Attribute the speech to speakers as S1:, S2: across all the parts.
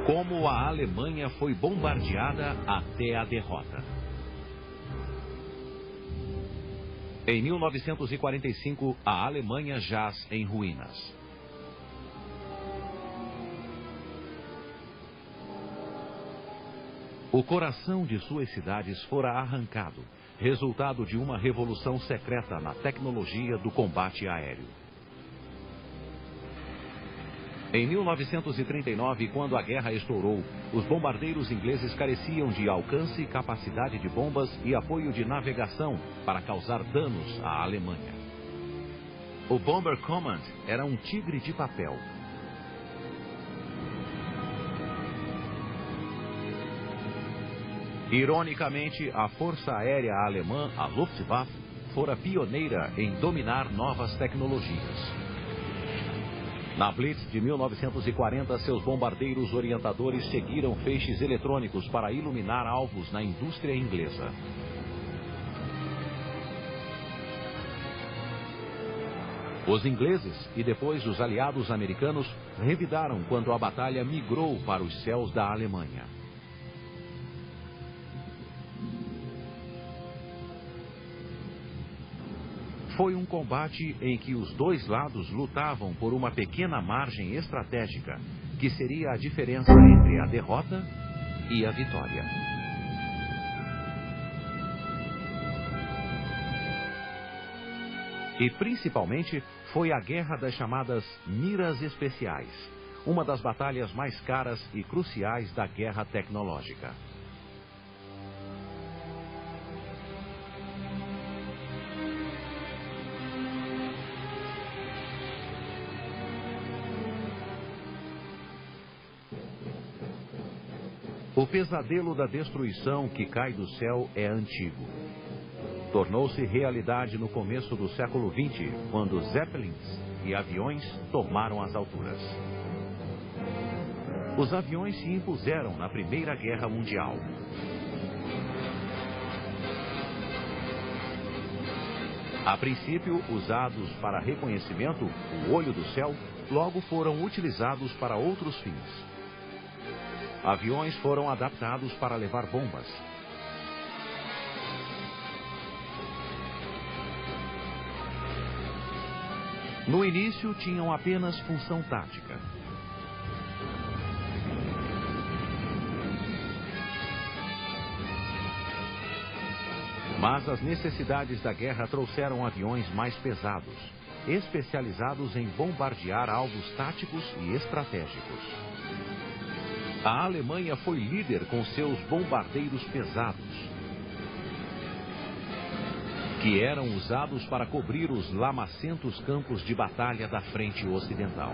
S1: Como a Alemanha foi bombardeada até a derrota. Em 1945, a Alemanha jaz em ruínas. O coração de suas cidades fora arrancado, resultado de uma revolução secreta na tecnologia do combate aéreo. Em 1939, quando a guerra estourou, os bombardeiros ingleses careciam de alcance, capacidade de bombas e apoio de navegação para causar danos à Alemanha. O Bomber Command era um tigre de papel. Ironicamente, a Força Aérea Alemã, a Luftwaffe, fora pioneira em dominar novas tecnologias. Na Blitz de 1940, seus bombardeiros orientadores seguiram feixes eletrônicos para iluminar alvos na indústria inglesa. Os ingleses e depois os aliados americanos revidaram quando a batalha migrou para os céus da Alemanha. Foi um combate em que os dois lados lutavam por uma pequena margem estratégica, que seria a diferença entre a derrota e a vitória. E principalmente foi a guerra das chamadas miras especiais, uma das batalhas mais caras e cruciais da guerra tecnológica. O pesadelo da destruição que cai do céu é antigo. Tornou-se realidade no começo do século XX, quando Zeppelins e aviões tomaram as alturas. Os aviões se impuseram na Primeira Guerra Mundial. A princípio, usados para reconhecimento, o olho do céu, logo foram utilizados para outros fins. Aviões foram adaptados para levar bombas. No início, tinham apenas função tática. Mas as necessidades da guerra trouxeram aviões mais pesados, especializados em bombardear alvos táticos e estratégicos. A Alemanha foi líder com seus bombardeiros pesados, que eram usados para cobrir os lamacentos campos de batalha da frente ocidental.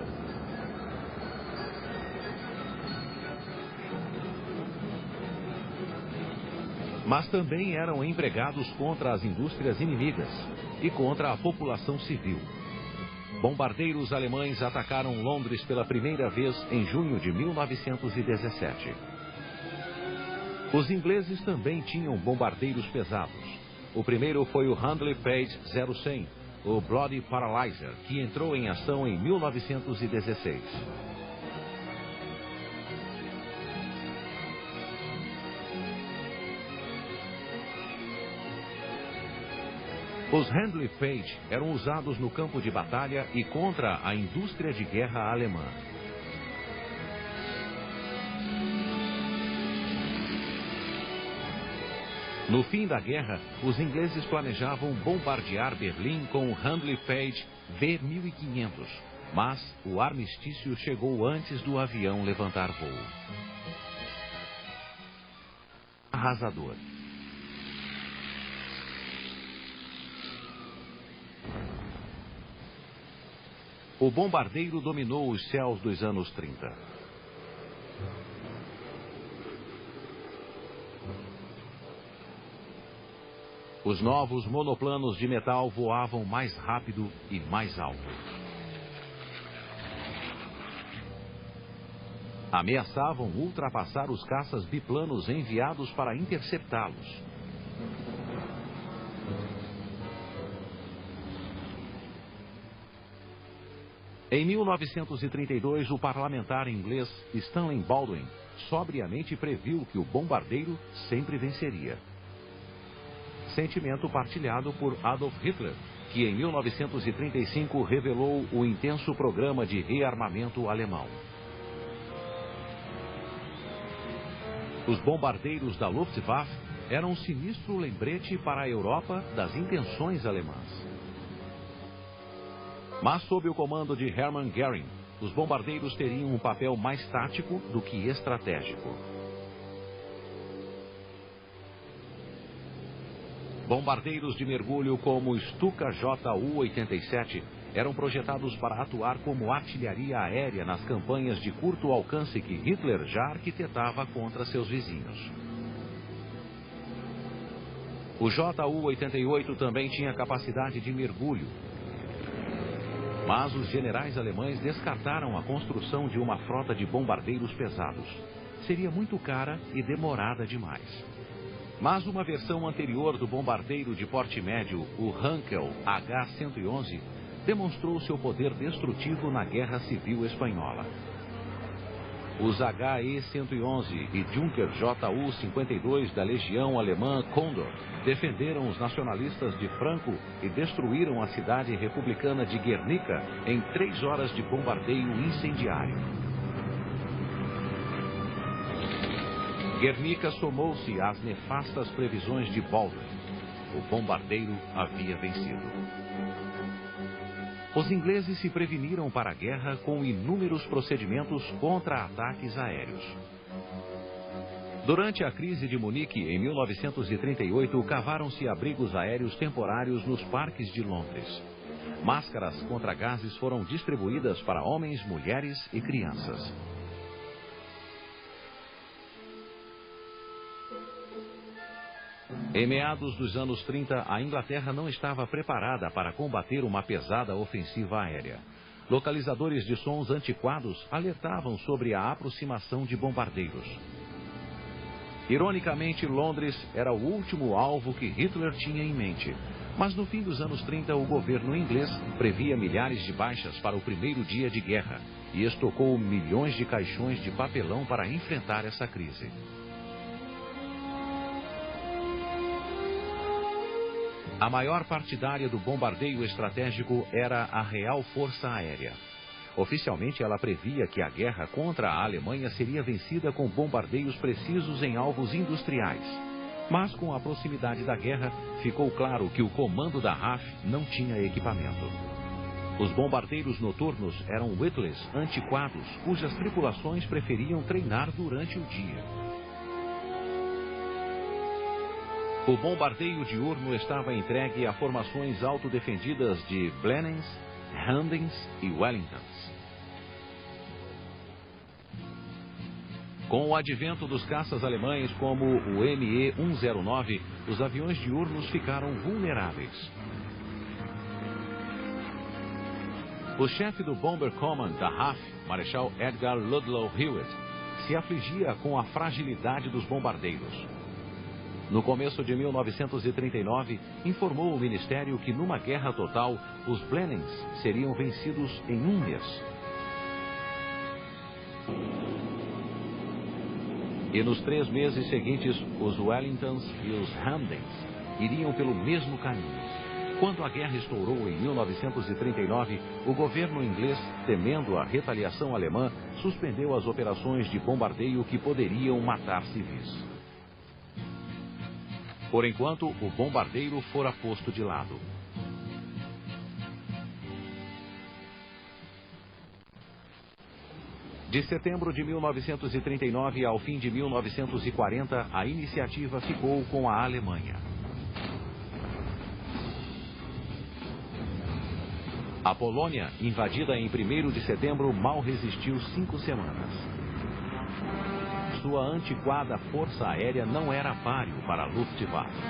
S1: Mas também eram empregados contra as indústrias inimigas e contra a população civil. Bombardeiros alemães atacaram Londres pela primeira vez em junho de 1917. Os ingleses também tinham bombardeiros pesados. O primeiro foi o Handley Page 0100, o Bloody Paralyzer, que entrou em ação em 1916. Os Handley Page eram usados no campo de batalha e contra a indústria de guerra alemã. No fim da guerra, os ingleses planejavam bombardear Berlim com o Handley Page V-1500, mas o armistício chegou antes do avião levantar voo. Arrasador. O bombardeiro dominou os céus dos anos 30. Os novos monoplanos de metal voavam mais rápido e mais alto. Ameaçavam ultrapassar os caças biplanos enviados para interceptá-los. Em 1932, o parlamentar inglês Stanley Baldwin sobriamente previu que o bombardeiro sempre venceria. Sentimento partilhado por Adolf Hitler, que em 1935 revelou o intenso programa de rearmamento alemão. Os bombardeiros da Luftwaffe eram um sinistro lembrete para a Europa das intenções alemãs. Mas sob o comando de Hermann Göring, os bombardeiros teriam um papel mais tático do que estratégico. Bombardeiros de mergulho como o Stuka Ju-87 eram projetados para atuar como artilharia aérea nas campanhas de curto alcance que Hitler já arquitetava contra seus vizinhos. O Ju-88 também tinha capacidade de mergulho, mas os generais alemães descartaram a construção de uma frota de bombardeiros pesados. Seria muito cara e demorada demais. Mas uma versão anterior do bombardeiro de porte médio, o Heinkel H-111, demonstrou seu poder destrutivo na Guerra Civil Espanhola. Os HE-111 e Junker Ju-52 da Legião Alemã Condor defenderam os nacionalistas de Franco e destruíram a cidade republicana de Guernica em 3 horas de bombardeio incendiário. Guernica somou-se às nefastas previsões de Baldwin. O bombardeiro havia vencido. Os ingleses se preveniram para a guerra com inúmeros procedimentos contra ataques aéreos. Durante a crise de Munique, em 1938, cavaram-se abrigos aéreos temporários nos parques de Londres. Máscaras contra gases foram distribuídas para homens, mulheres e crianças. Em meados dos anos 30, a Inglaterra não estava preparada para combater uma pesada ofensiva aérea. Localizadores de sons antiquados alertavam sobre a aproximação de bombardeiros. Ironicamente, Londres era o último alvo que Hitler tinha em mente. Mas no fim dos anos 30, o governo inglês previa milhares de baixas para o primeiro dia de guerra e estocou milhões de caixões de papelão para enfrentar essa crise. A maior partidária do bombardeio estratégico era a Real Força Aérea. Oficialmente, ela previa que a guerra contra a Alemanha seria vencida com bombardeios precisos em alvos industriais. Mas com a proximidade da guerra, ficou claro que o comando da RAF não tinha equipamento. Os bombardeiros noturnos eram Whittles antiquados, cujas tripulações preferiam treinar durante o dia. O bombardeio diurno estava entregue a formações autodefendidas de Blenheims, Handens e Wellingtons. Com o advento dos caças alemães como o Me-109, os aviões diurnos ficaram vulneráveis. O chefe do Bomber Command da RAF, Marechal Edgar Ludlow Hewitt, se afligia com a fragilidade dos bombardeiros. No começo de 1939, informou o Ministério que numa guerra total, os Blenheims seriam vencidos em um mês. E nos 3 meses seguintes, os Wellingtons e os Handens iriam pelo mesmo caminho. Quando a guerra estourou em 1939, o governo inglês, temendo a retaliação alemã, suspendeu as operações de bombardeio que poderiam matar civis. Por enquanto, o bombardeiro fora posto de lado. De setembro de 1939 ao fim de 1940, a iniciativa ficou com a Alemanha. A Polônia, invadida em 1º de setembro, mal resistiu 5 semanas. Sua antiquada força aérea não era páreo para a Luftwaffe.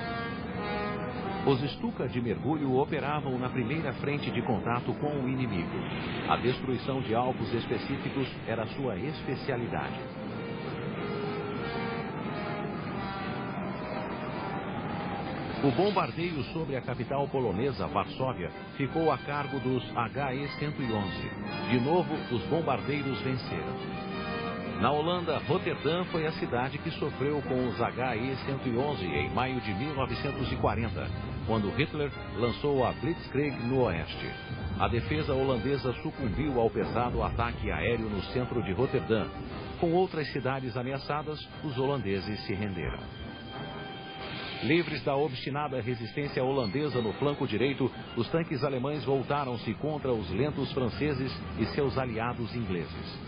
S1: Os Stuka de mergulho operavam na primeira frente de contato com o inimigo. A destruição de alvos específicos era sua especialidade. O bombardeio sobre a capital polonesa, Varsóvia, ficou a cargo dos HE-111. De novo, os bombardeiros venceram. Na Holanda, Roterdã foi a cidade que sofreu com os HE-111 em maio de 1940, quando Hitler lançou a Blitzkrieg no oeste. A defesa holandesa sucumbiu ao pesado ataque aéreo no centro de Roterdã. Com outras cidades ameaçadas, os holandeses se renderam. Livres da obstinada resistência holandesa no flanco direito, os tanques alemães voltaram-se contra os lentos franceses e seus aliados ingleses.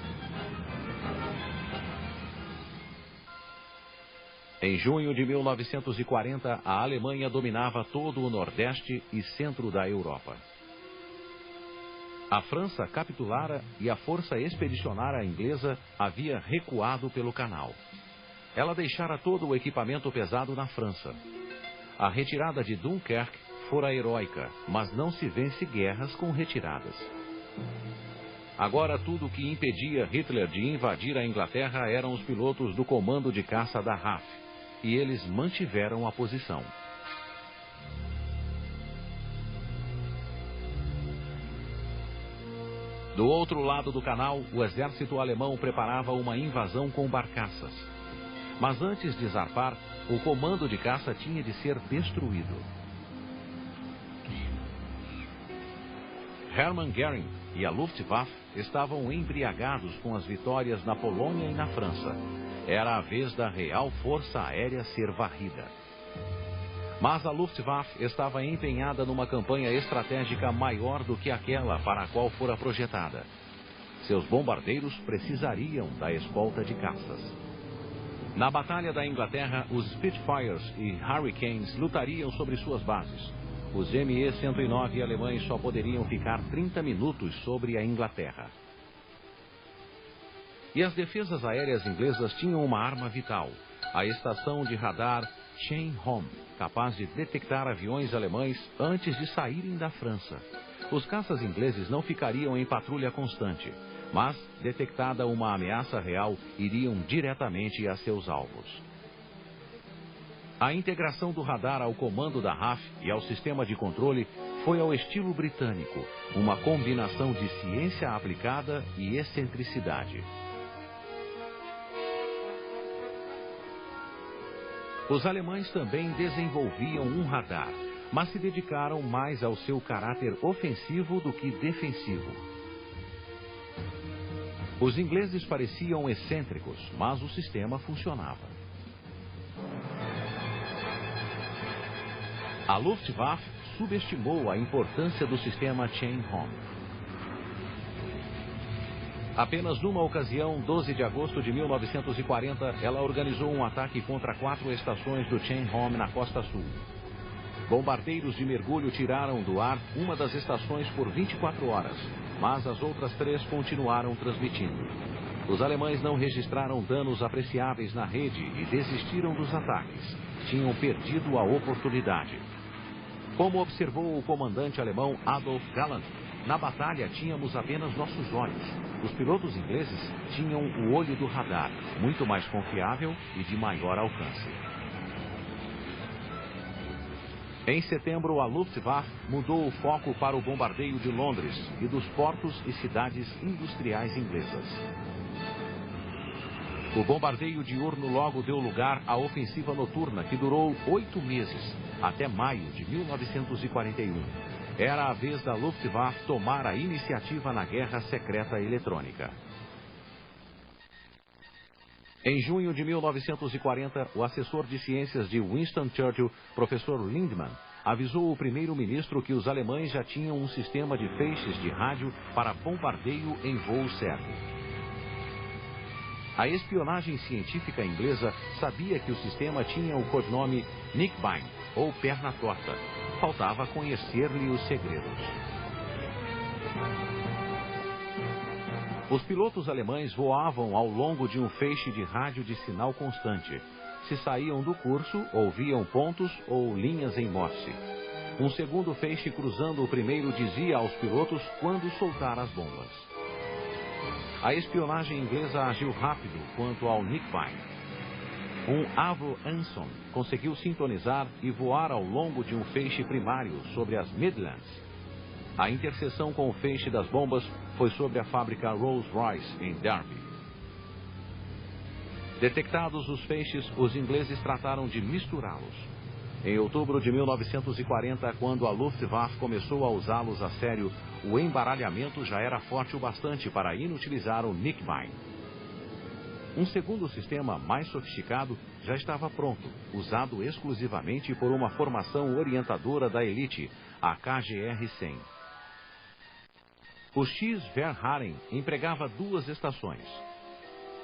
S1: Em junho de 1940, a Alemanha dominava todo o Nordeste e centro da Europa. A França capitulara e a força expedicionária inglesa havia recuado pelo canal. Ela deixara todo o equipamento pesado na França. A retirada de Dunkerque fora heróica, mas não se vence guerras com retiradas. Agora tudo o que impedia Hitler de invadir a Inglaterra eram os pilotos do comando de caça da RAF, e eles mantiveram a posição. Do outro lado do canal, o exército alemão preparava uma invasão com barcaças. Mas antes de zarpar, o comando de caça tinha de ser destruído. Hermann Göring e a Luftwaffe estavam embriagados com as vitórias na Polônia e na França. Era a vez da real força aérea ser varrida. Mas a Luftwaffe estava empenhada numa campanha estratégica maior do que aquela para a qual fora projetada. Seus bombardeiros precisariam da escolta de caças. Na Batalha da Inglaterra, os Spitfires e Hurricanes lutariam sobre suas bases. Os ME-109 alemães só poderiam ficar 30 minutos sobre a Inglaterra. E as defesas aéreas inglesas tinham uma arma vital, a estação de radar Chain-Home, capaz de detectar aviões alemães antes de saírem da França. Os caças ingleses não ficariam em patrulha constante, mas, detectada uma ameaça real, iriam diretamente a seus alvos. A integração do radar ao comando da RAF e ao sistema de controle foi ao estilo britânico, uma combinação de ciência aplicada e excentricidade. Os alemães também desenvolviam um radar, mas se dedicaram mais ao seu caráter ofensivo do que defensivo. Os ingleses pareciam excêntricos, mas o sistema funcionava. A Luftwaffe subestimou a importância do sistema Chain-Home. Apenas numa ocasião, 12 de agosto de 1940, ela organizou um ataque contra 4 estações do Chain-Home na costa sul. Bombardeiros de mergulho tiraram do ar uma das estações por 24 horas, mas as outras 3 continuaram transmitindo. Os alemães não registraram danos apreciáveis na rede e desistiram dos ataques. Tinham perdido a oportunidade. Como observou o comandante alemão Adolf Galland, na batalha tínhamos apenas nossos olhos. Os pilotos ingleses tinham o olho do radar, muito mais confiável e de maior alcance. Em setembro, a Luftwaffe mudou o foco para o bombardeio de Londres e dos portos e cidades industriais inglesas. O bombardeio diurno logo deu lugar à ofensiva noturna, que durou 8 meses, até maio de 1941. Era a vez da Luftwaffe tomar a iniciativa na guerra secreta eletrônica. Em junho de 1940, o assessor de ciências de Winston Churchill, professor Lindemann, avisou o primeiro-ministro que os alemães já tinham um sistema de feixes de rádio para bombardeio em voo certo. A espionagem científica inglesa sabia que o sistema tinha o codinome Knickbein, ou perna torta. Faltava conhecer-lhe os segredos. Os pilotos alemães voavam ao longo de um feixe de rádio de sinal constante. Se saíam do curso, ouviam pontos ou linhas em Morse. Um segundo feixe cruzando o primeiro dizia aos pilotos quando soltar as bombas. A espionagem inglesa agiu rápido quanto ao Knickbein. um Avro Anson conseguiu sintonizar e voar ao longo de um feixe primário sobre as Midlands. A interseção com o feixe das bombas foi sobre a fábrica Rolls-Royce, em Derby. Detectados os feixes, os ingleses trataram de misturá-los. Em outubro de 1940, quando a Luftwaffe começou a usá-los a sério, o embaralhamento já era forte o bastante para inutilizar o Nickmine. Um segundo sistema mais sofisticado já estava pronto, usado exclusivamente por uma formação orientadora da elite, a KGR-100. O X-Verhaeren empregava duas estações.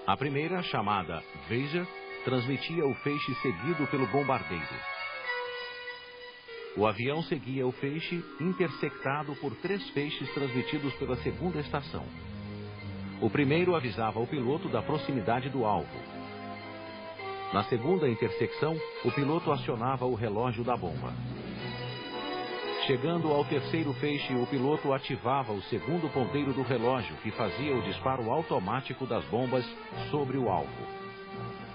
S1: A primeira, chamada Weiser, transmitia o feixe seguido pelo bombardeiro. O avião seguia o feixe, intersectado por 3 feixes transmitidos pela segunda estação. O primeiro avisava o piloto da proximidade do alvo. Na segunda intersecção, o piloto acionava o relógio da bomba. Chegando ao terceiro feixe, o piloto ativava o segundo ponteiro do relógio, que fazia o disparo automático das bombas sobre o alvo.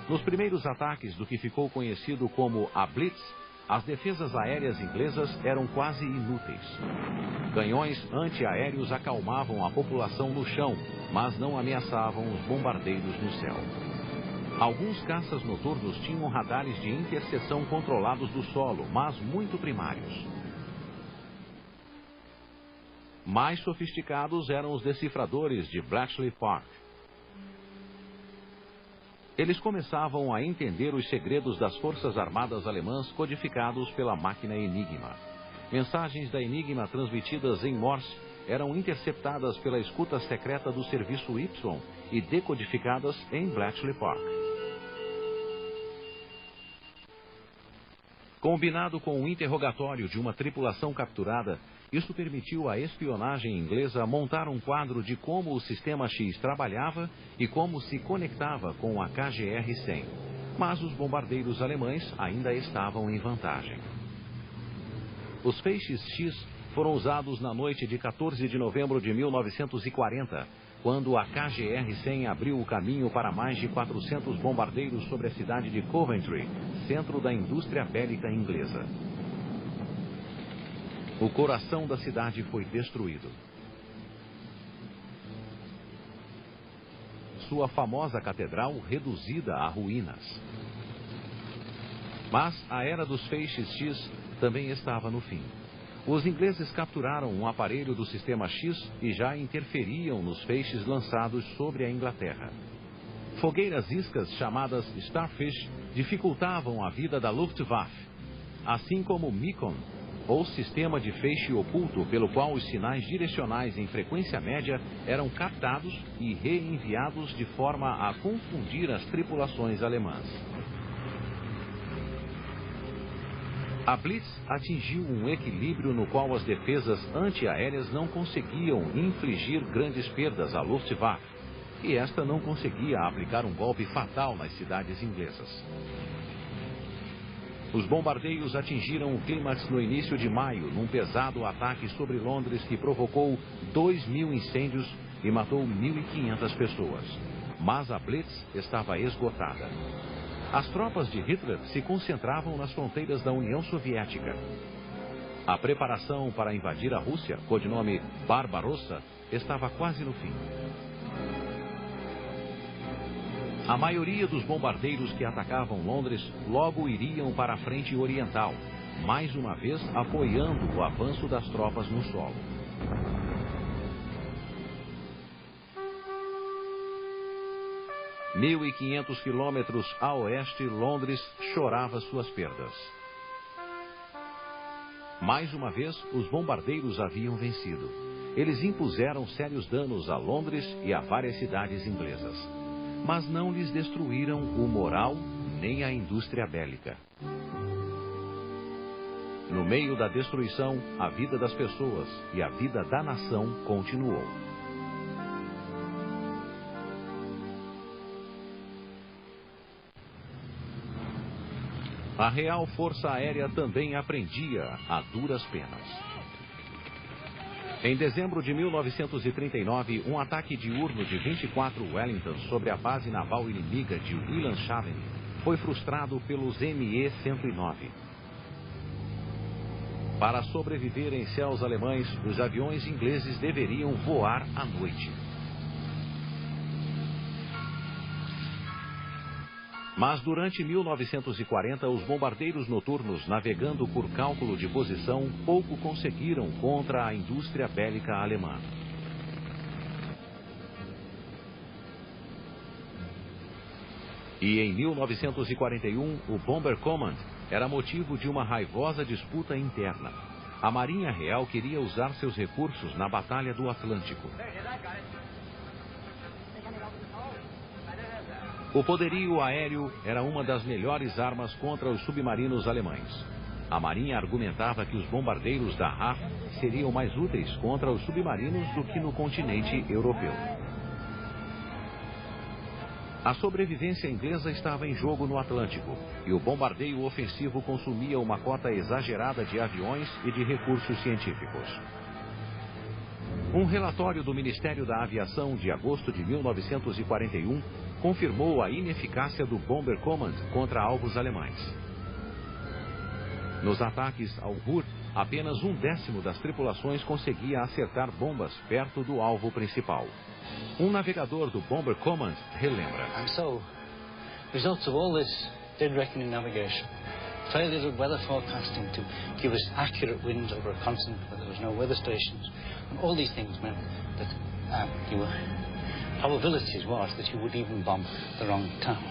S1: Nos primeiros ataques do que ficou conhecido como a Blitz, as defesas aéreas inglesas eram quase inúteis. Canhões antiaéreos acalmavam a população no chão, mas não ameaçavam os bombardeiros no céu. Alguns caças noturnos tinham radares de interseção controlados do solo, mas muito primários. Mais sofisticados eram os decifradores de Bletchley Park. Eles começavam a entender os segredos das forças armadas alemãs codificados pela máquina Enigma. Mensagens da Enigma transmitidas em Morse eram interceptadas pela escuta secreta do Serviço Y e decodificadas em Bletchley Park. Combinado com o interrogatório de uma tripulação capturada, isso permitiu à espionagem inglesa montar um quadro de como o sistema X trabalhava e como se conectava com a KGR-100. Mas os bombardeiros alemães ainda estavam em vantagem. Os feixes X foram usados na noite de 14 de novembro de 1940, quando a KGR-100 abriu o caminho para mais de 400 bombardeiros sobre a cidade de Coventry, centro da indústria bélica inglesa. O coração da cidade foi destruído. Sua famosa catedral reduzida a ruínas. Mas a era dos feixes X também estava no fim. Os ingleses capturaram um aparelho do sistema X e já interferiam nos feixes lançados sobre a Inglaterra. Fogueiras iscas chamadas Starfish dificultavam a vida da Luftwaffe, assim como o Micon, ou sistema de feixe oculto pelo qual os sinais direcionais em frequência média eram captados e reenviados de forma a confundir as tripulações alemãs. A Blitz atingiu um equilíbrio no qual as defesas antiaéreas não conseguiam infligir grandes perdas à Luftwaffe, e esta não conseguia aplicar um golpe fatal nas cidades inglesas. Os bombardeios atingiram o clímax no início de maio, num pesado ataque sobre Londres que provocou 2.000 incêndios e matou 1.500 pessoas. Mas a Blitz estava esgotada. As tropas de Hitler se concentravam nas fronteiras da União Soviética. A preparação para invadir a Rússia, codinome Barbarossa, estava quase no fim. A maioria dos bombardeiros que atacavam Londres logo iriam para a frente oriental, mais uma vez apoiando o avanço das tropas no solo. – 1.500 quilômetros a oeste, Londres chorava suas perdas. Mais uma vez, os bombardeiros haviam vencido. Eles impuseram sérios danos a Londres e a várias cidades inglesas. Mas não lhes destruíram o moral nem a indústria bélica. No meio da destruição, a vida das pessoas e a vida da nação continuou. A Real Força Aérea também aprendia a duras penas. Em dezembro de 1939, um ataque diurno de 24 Wellingtons sobre a base naval inimiga de Wilhelmshaven foi frustrado pelos Me-109. Para sobreviver em céus alemães, os aviões ingleses deveriam voar à noite. Mas durante 1940, os bombardeiros noturnos, navegando por cálculo de posição, pouco conseguiram contra a indústria bélica alemã. E em 1941, o Bomber Command era motivo de uma raivosa disputa interna. A Marinha Real queria usar seus recursos na Batalha do Atlântico. O poderio aéreo era uma das melhores armas contra os submarinos alemães. A Marinha argumentava que os bombardeiros da RAF seriam mais úteis contra os submarinos do que no continente europeu. A sobrevivência inglesa estava em jogo no Atlântico, e o bombardeio ofensivo consumia uma cota exagerada de aviões e de recursos científicos. Um relatório do Ministério da Aviação de agosto de 1941 confirmou a ineficácia do Bomber Command contra alvos alemães. Nos ataques ao Ruhr, apenas 1/10 das tripulações conseguia acertar bombas perto do alvo principal. Um navegador do Bomber Command relembra.
S2: And so, results of all this dead reckoning navigation, failure of weather forecasting to give us accurate winds over a continent where there was no weather stations, and all these things meant that probabilities was that you would even bomb the wrong town.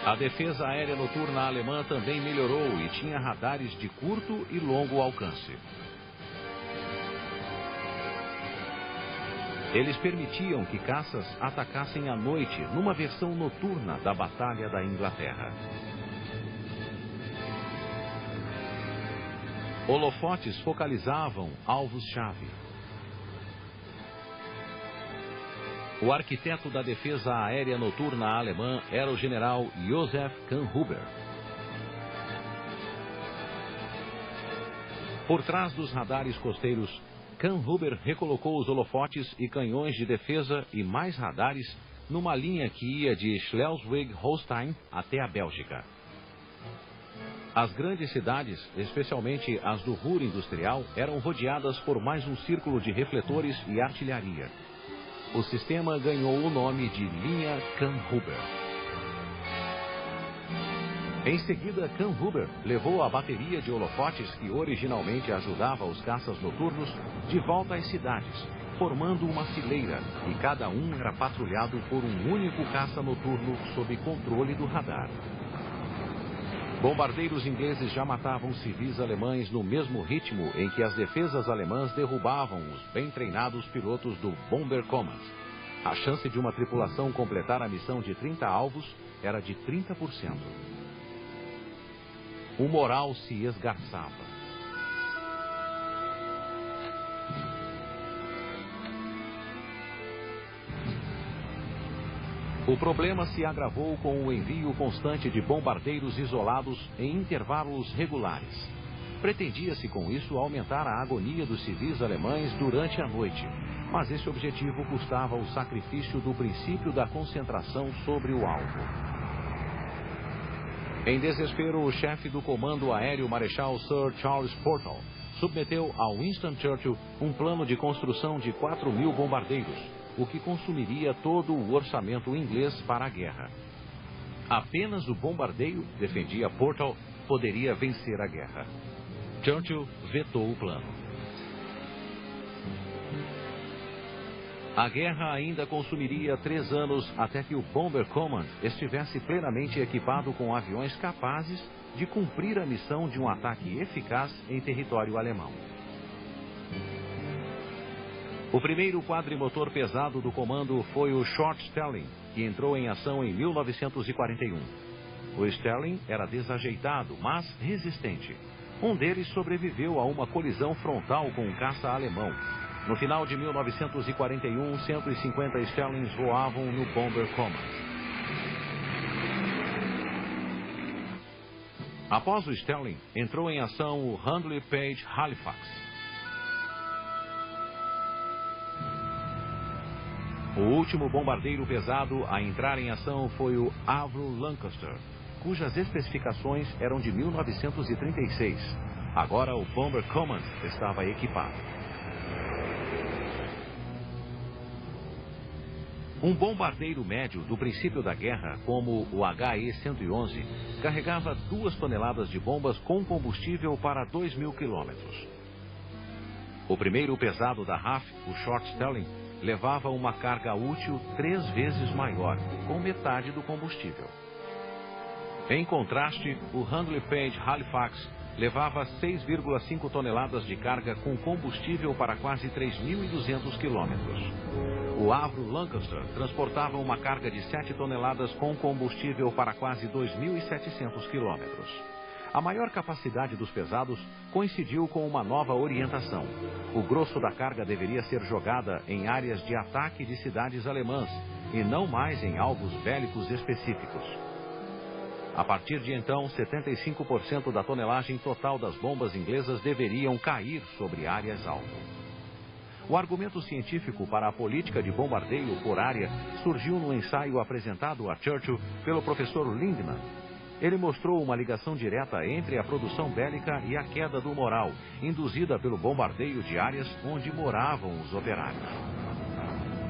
S1: A defesa aérea noturna alemã também melhorou e tinha radares de curto e longo alcance. Eles permitiam que caças atacassem à noite numa versão noturna da Batalha da Inglaterra. Holofotes focalizavam alvos-chave. O arquiteto da defesa aérea noturna alemã era o general Josef Kahnhuber. Por trás dos radares costeiros, Kahnhuber recolocou os holofotes e canhões de defesa e mais radares numa linha que ia de Schleswig-Holstein até a Bélgica. As grandes cidades, especialmente as do Ruhr industrial, eram rodeadas por mais um círculo de refletores e artilharia. O sistema ganhou o nome de linha Kahnhuber. Em seguida, Kahnhuber levou a bateria de holofotes que originalmente ajudava os caças noturnos de volta às cidades, formando uma fileira, e cada um era patrulhado por um único caça noturno sob controle do radar. Bombardeiros ingleses já matavam civis alemães no mesmo ritmo em que as defesas alemãs derrubavam os bem treinados pilotos do Bomber Command. A chance de uma tripulação completar a missão de 30 alvos era de 30%. O moral se esgarçava. O problema se agravou com o envio constante de bombardeiros isolados em intervalos regulares. Pretendia-se com isso aumentar a agonia dos civis alemães durante a noite, mas esse objetivo custava o sacrifício do princípio da concentração sobre o alvo. Em desespero, o chefe do comando aéreo, Marechal Sir Charles Portal, submeteu a Winston Churchill um plano de construção de 4.000 bombardeiros, o que consumiria todo o orçamento inglês para a guerra. Apenas o bombardeio, defendia Portal, poderia vencer a guerra. Churchill vetou o plano. A guerra ainda consumiria 3 anos até que o Bomber Command estivesse plenamente equipado com aviões capazes de cumprir a missão de um ataque eficaz em território alemão. O primeiro quadrimotor pesado do comando foi o Short Sterling, que entrou em ação em 1941. O Sterling era desajeitado, mas resistente. Um deles sobreviveu a uma colisão frontal com um caça alemão. No final de 1941, 150 Sterlings voavam no Bomber Command. Após o Sterling, entrou em ação o Handley Page Halifax. O último bombardeiro pesado a entrar em ação foi o Avro Lancaster, cujas especificações eram de 1936. Agora o Bomber Command estava equipado. Um bombardeiro médio do princípio da guerra, como o HE-111, carregava 2 toneladas de bombas com combustível para 2.000 quilômetros. O primeiro pesado da RAF, o Short Stelling, levava uma carga útil 3 vezes maior, com metade do combustível. Em contraste, o Handley Page Halifax levava 6,5 toneladas de carga com combustível para quase 3.200 quilômetros. O Avro Lancaster transportava uma carga de 7 toneladas com combustível para quase 2.700 quilômetros. A maior capacidade dos pesados coincidiu com uma nova orientação. O grosso da carga deveria ser jogada em áreas de ataque de cidades alemãs e não mais em alvos bélicos específicos. A partir de então, 75% da tonelagem total das bombas inglesas deveriam cair sobre áreas-alvo. O argumento científico para a política de bombardeio por área surgiu no ensaio apresentado a Churchill pelo professor Lindemann. Ele mostrou uma ligação direta entre a produção bélica e a queda do moral, induzida pelo bombardeio de áreas onde moravam os operários.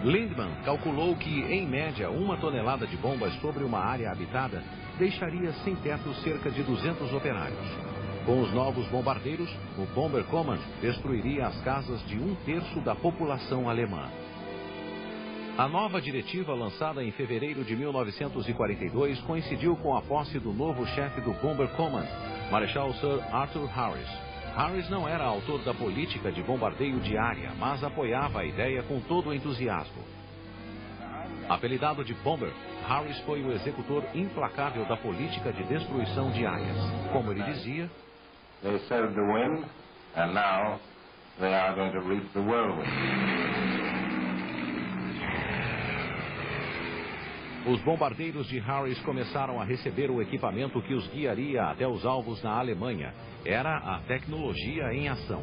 S1: Lindemann calculou que, em média, 1 tonelada de bombas sobre uma área habitada deixaria sem teto cerca de 200 operários. Com os novos bombardeiros, o Bomber Command destruiria as casas de 1/3 da população alemã. A nova diretiva, lançada em fevereiro de 1942, coincidiu com a posse do novo chefe do Bomber Command, Marechal Sir Arthur Harris. Harris não era autor da política de bombardeio de área, mas apoiava a ideia com todo o entusiasmo. Apelidado de Bomber, Harris foi o executor implacável da política de destruição de áreas. Como ele dizia,
S3: "They sowed the wind, and now they are going to reap the whirlwind."
S1: Os bombardeiros de Harris começaram a receber o equipamento que os guiaria até os alvos na Alemanha. Era a tecnologia em ação.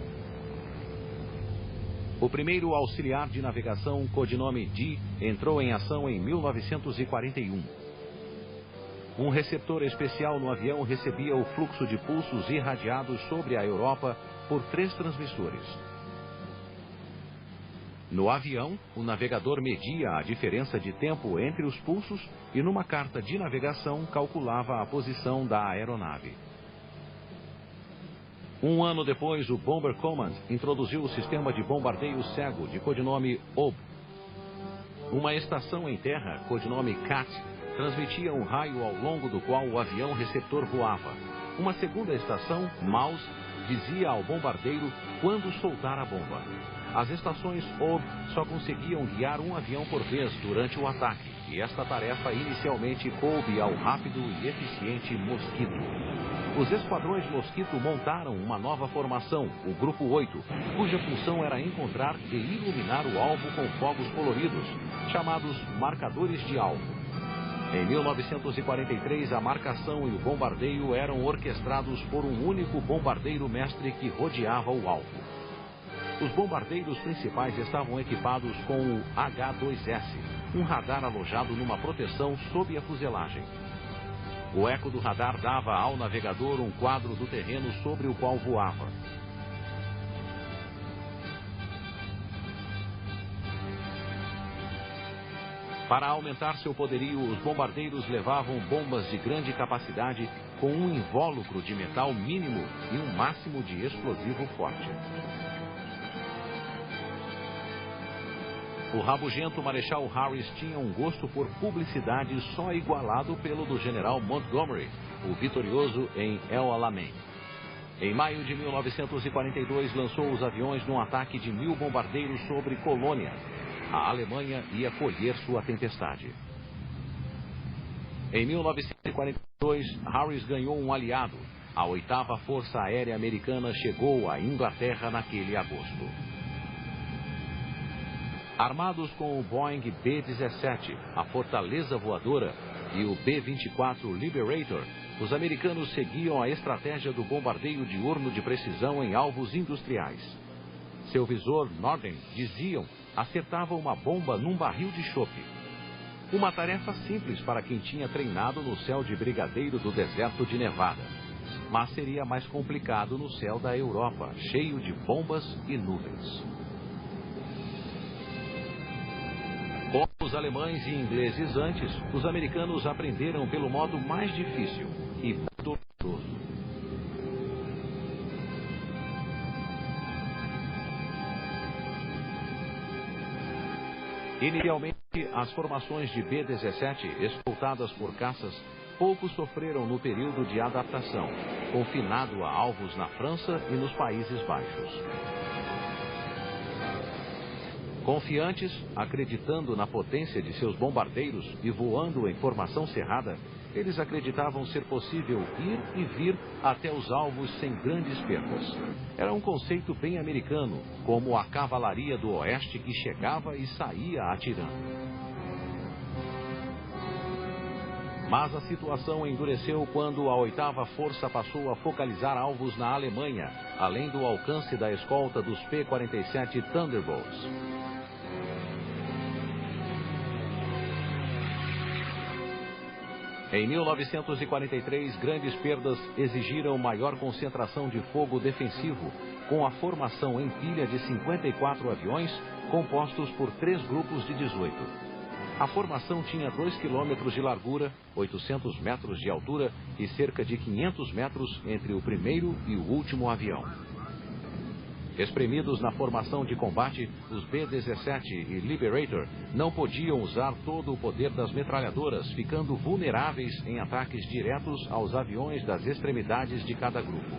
S1: O primeiro auxiliar de navegação, codinome D, entrou em ação em 1941. Um receptor especial no avião recebia o fluxo de pulsos irradiados sobre a Europa por 3 transmissores. No avião, o navegador media a diferença de tempo entre os pulsos e, numa carta de navegação, calculava a posição da aeronave. Um ano depois, o Bomber Command introduziu o sistema de bombardeio cego, de codinome OB. Uma estação em terra, codinome CAT, transmitia um raio ao longo do qual o avião receptor voava. Uma segunda estação, MAUS, dizia ao bombardeiro quando soltar a bomba. As estações OB só conseguiam guiar um avião por vez durante o ataque, e esta tarefa inicialmente coube ao rápido e eficiente Mosquito. Os esquadrões Mosquito montaram uma nova formação, o Grupo 8, cuja função era encontrar e iluminar o alvo com fogos coloridos, chamados marcadores de alvo. Em 1943, a marcação e o bombardeio eram orquestrados por um único bombardeiro mestre que rodeava o alvo. Os bombardeiros principais estavam equipados com o H-2S, um radar alojado numa proteção sob a fuselagem. O eco do radar dava ao navegador um quadro do terreno sobre o qual voava. Para aumentar seu poderio, os bombardeiros levavam bombas de grande capacidade com um invólucro de metal mínimo e um máximo de explosivo forte. O rabugento Marechal Harris tinha um gosto por publicidade só igualado pelo do general Montgomery, o vitorioso em El Alamein. Em maio de 1942, lançou os aviões num ataque de 1000 bombardeiros sobre Colônia. A Alemanha ia colher sua tempestade. Em 1942, Harris ganhou um aliado. A 8ª Força Aérea Americana chegou à Inglaterra naquele agosto. Armados com o Boeing B-17, a Fortaleza Voadora, e o B-24 Liberator, os americanos seguiam a estratégia do bombardeio diurno de precisão em alvos industriais. Seu visor Norden, diziam, acertava uma bomba num barril de chope. Uma tarefa simples para quem tinha treinado no céu de brigadeiro do deserto de Nevada. Mas seria mais complicado no céu da Europa, cheio de bombas e nuvens. Como os alemães e ingleses antes, os americanos aprenderam pelo modo mais difícil e doloroso. Inicialmente, as formações de B-17, escoltadas por caças, pouco sofreram no período de adaptação, confinado a alvos na França e nos Países Baixos. Confiantes, acreditando na potência de seus bombardeiros e voando em formação cerrada, eles acreditavam ser possível ir e vir até os alvos sem grandes perdas. Era um conceito bem americano, como a cavalaria do oeste que chegava e saía atirando. Mas a situação endureceu quando a 8ª Força passou a focalizar alvos na Alemanha, além do alcance da escolta dos P-47 Thunderbolts. Em 1943, grandes perdas exigiram maior concentração de fogo defensivo, com a formação em pilha de 54 aviões, compostos por 3 grupos de 18. A formação tinha 2 quilômetros de largura, 800 metros de altura e cerca de 500 metros entre o primeiro e o último avião. Espremidos na formação de combate, os B-17 e Liberator não podiam usar todo o poder das metralhadoras, ficando vulneráveis em ataques diretos aos aviões das extremidades de cada grupo.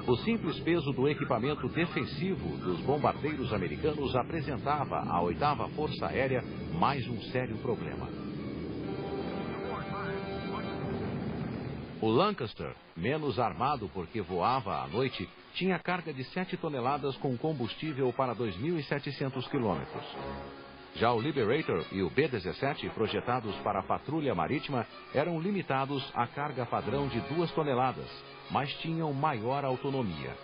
S1: O simples peso do equipamento defensivo dos bombardeiros americanos apresentava à 8ª Força Aérea mais um sério problema. O Lancaster, menos armado porque voava à noite, tinha carga de 7 toneladas com combustível para 2.700 quilômetros. Já o Liberator e o B-17, projetados para a patrulha marítima, eram limitados à carga padrão de 2 toneladas, mas tinham maior autonomia.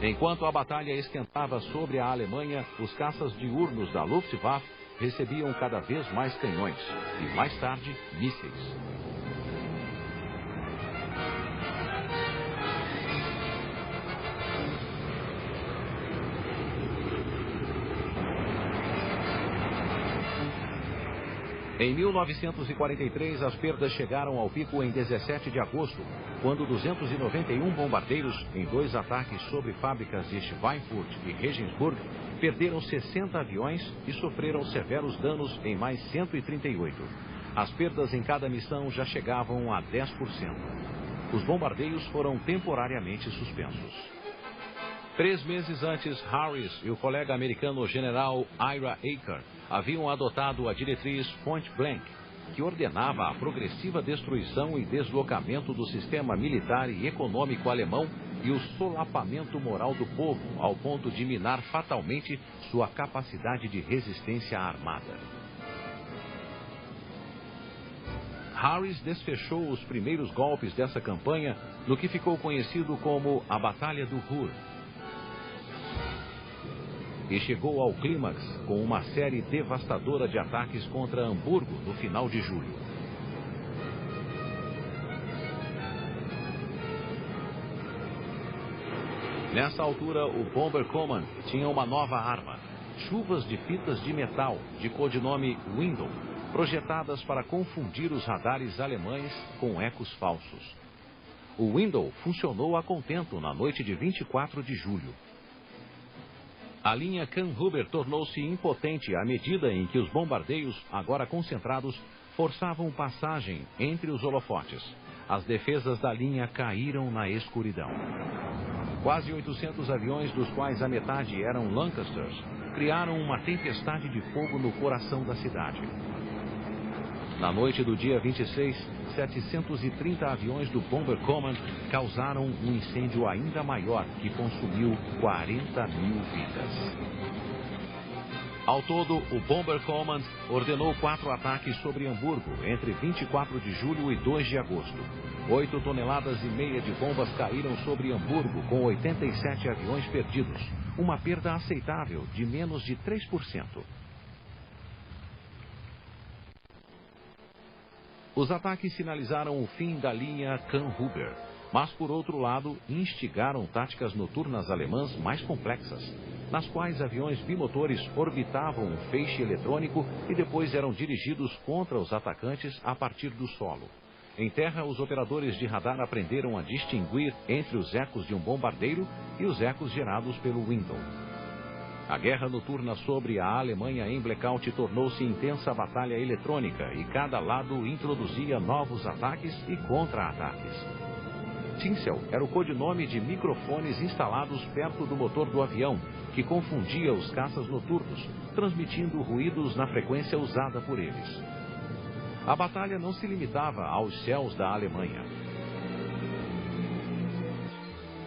S1: Enquanto a batalha esquentava sobre a Alemanha, os caças diurnos da Luftwaffe recebiam cada vez mais canhões e, mais tarde, mísseis. Em 1943, as perdas chegaram ao pico em 17 de agosto, quando 291 bombardeiros, em 2 ataques sobre fábricas de Schweinfurt e Regensburg, perderam 60 aviões e sofreram severos danos em mais 138. As perdas em cada missão já chegavam a 10%. Os bombardeios foram temporariamente suspensos. 3 meses antes, Harris e o colega americano general Ira Eaker haviam adotado a diretriz Point Blank, que ordenava a progressiva destruição e deslocamento do sistema militar e econômico alemão e o solapamento moral do povo, ao ponto de minar fatalmente sua capacidade de resistência armada. Harris desfechou os primeiros golpes dessa campanha no que ficou conhecido como a Batalha do Ruhr. E chegou ao clímax com uma série devastadora de ataques contra Hamburgo no final de julho. Nessa altura, o Bomber Command tinha uma nova arma, chuvas de fitas de metal, de codinome Window, projetadas para confundir os radares alemães com ecos falsos. O Window funcionou a contento na noite de 24 de julho. A linha Kamphuber tornou-se impotente à medida em que os bombardeios, agora concentrados, forçavam passagem entre os holofotes. As defesas da linha caíram na escuridão. Quase 800 aviões, dos quais a metade eram Lancasters, criaram uma tempestade de fogo no coração da cidade. Na noite do dia 26, 730 aviões do Bomber Command causaram um incêndio ainda maior que consumiu 40.000 vidas. Ao todo, o Bomber Command ordenou 4 ataques sobre Hamburgo entre 24 de julho e 2 de agosto. 8,5 toneladas de bombas caíram sobre Hamburgo, com 87 aviões perdidos. Uma perda aceitável de menos de 3%. Os ataques sinalizaram o fim da linha Kamm-Huber, mas, por outro lado, instigaram táticas noturnas alemãs mais complexas, nas quais aviões bimotores orbitavam um feixe eletrônico e depois eram dirigidos contra os atacantes a partir do solo. Em terra, os operadores de radar aprenderam a distinguir entre os ecos de um bombardeiro e os ecos gerados pelo Window. A guerra noturna sobre a Alemanha em blackout tornou-se intensa batalha eletrônica e cada lado introduzia novos ataques e contra-ataques. Tinsel era o codinome de microfones instalados perto do motor do avião, que confundia os caças noturnos, transmitindo ruídos na frequência usada por eles. A batalha não se limitava aos céus da Alemanha.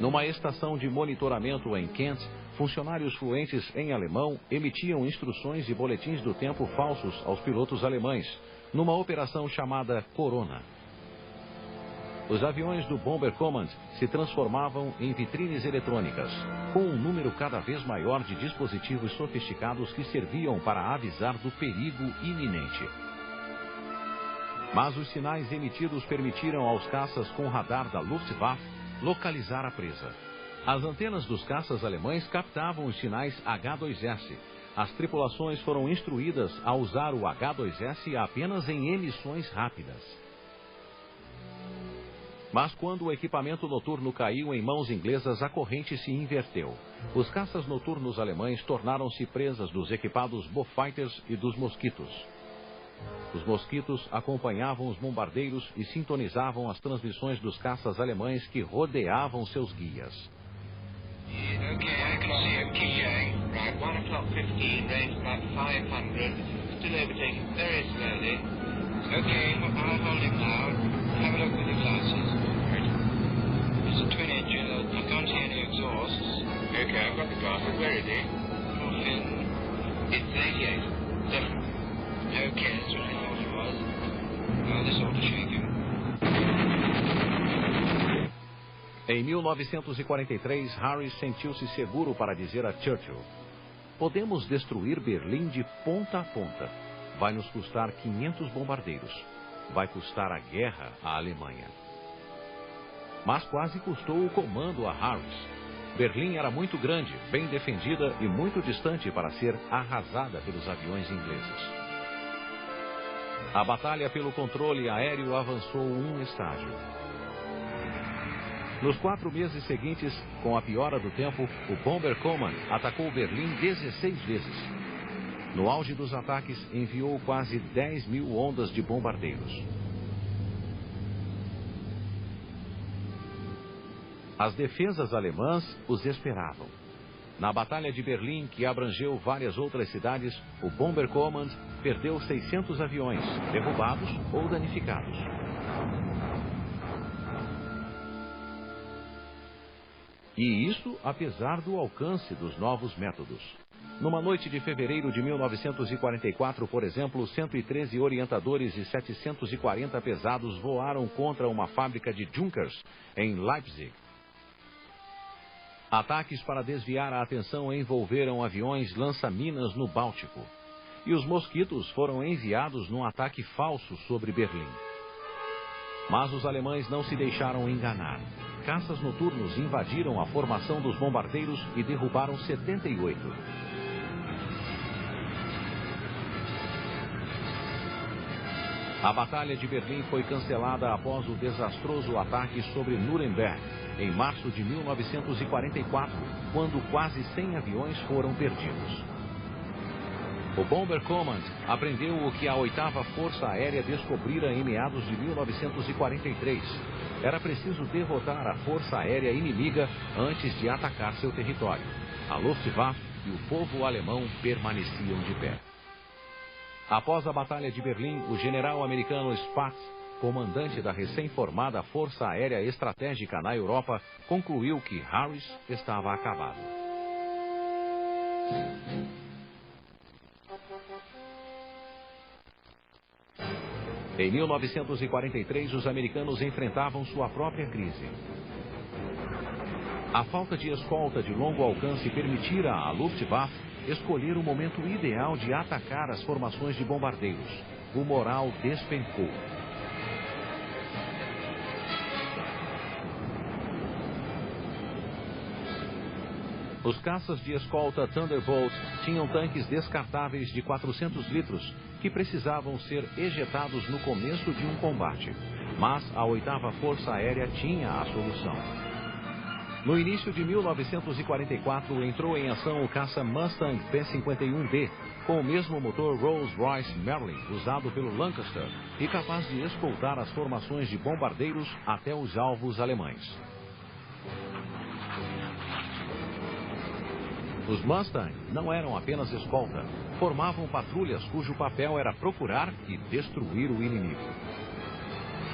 S1: Numa estação de monitoramento em Kent, funcionários fluentes em alemão emitiam instruções e boletins do tempo falsos aos pilotos alemães, numa operação chamada Corona. Os aviões do Bomber Command se transformavam em vitrines eletrônicas, com um número cada vez maior de dispositivos sofisticados que serviam para avisar do perigo iminente. Mas os sinais emitidos permitiram aos caças com radar da Luftwaffe localizar a presa. As antenas dos caças alemães captavam os sinais H-2S. As tripulações foram instruídas a usar o H-2S apenas em emissões rápidas. Mas quando o equipamento noturno caiu em mãos inglesas, a corrente se inverteu. Os caças noturnos alemães tornaram-se presas dos equipados Beaufighters e dos Mosquitos. Os Mosquitos acompanhavam os bombardeiros e sintonizavam as transmissões dos caças alemães que rodeavam seus guias.
S4: Okay, I can see him keying. Right, 1:15, range about 500. Still overtaking very slowly. Okay, I'll hold him now. Have a look with your glasses. Right. It's a twin engine. I can't see any exhausts. Okay, I've got the glasses. Where is he? Morphin. It's 88. Definitely. Okay, that's what I thought it was. Well, this ought to shake him.
S1: Em 1943, Harris sentiu-se seguro para dizer a Churchill: "Podemos destruir Berlim de ponta a ponta. Vai nos custar 500 bombardeiros. Vai custar a guerra à Alemanha." Mas quase custou o comando a Harris. Berlim era muito grande, bem defendida e muito distante para ser arrasada pelos aviões ingleses. A batalha pelo controle aéreo avançou um estágio. Nos 4 meses seguintes, com a piora do tempo, o Bomber Command atacou Berlim 16 vezes. No auge dos ataques, enviou quase 10.000 ondas de bombardeiros. As defesas alemãs os esperavam. Na Batalha de Berlim, que abrangeu várias outras cidades, o Bomber Command perdeu 600 aviões, derrubados ou danificados. E isso apesar do alcance dos novos métodos. Numa noite de fevereiro de 1944, por exemplo, 113 orientadores e 740 pesados voaram contra uma fábrica de Junkers em Leipzig. Ataques para desviar a atenção envolveram aviões lança-minas no Báltico. E os Mosquitos foram enviados num ataque falso sobre Berlim. Mas os alemães não se deixaram enganar. Caças noturnos invadiram a formação dos bombardeiros e derrubaram 78. A Batalha de Berlim foi cancelada após o desastroso ataque sobre Nuremberg, em março de 1944, quando quase 100 aviões foram perdidos. O Bomber Command aprendeu o que a 8ª Força Aérea descobrira em meados de 1943. Era preciso derrotar a Força Aérea inimiga antes de atacar seu território. A Luftwaffe e o povo alemão permaneciam de pé. Após a Batalha de Berlim, o general americano Spaatz, comandante da recém-formada Força Aérea Estratégica na Europa, concluiu que Harris estava acabado. Em 1943, os americanos enfrentavam sua própria crise. A falta de escolta de longo alcance permitira à Luftwaffe escolher o momento ideal de atacar as formações de bombardeiros. O moral despencou. Os caças de escolta Thunderbolt tinham tanques descartáveis de 400 litros que precisavam ser ejetados no começo de um combate. Mas a 8ª Força Aérea tinha a solução. No início de 1944, entrou em ação o caça Mustang P-51D, com o mesmo motor Rolls-Royce Merlin usado pelo Lancaster e capaz de escoltar as formações de bombardeiros até os alvos alemães. Os Mustang não eram apenas escolta, formavam patrulhas cujo papel era procurar e destruir o inimigo.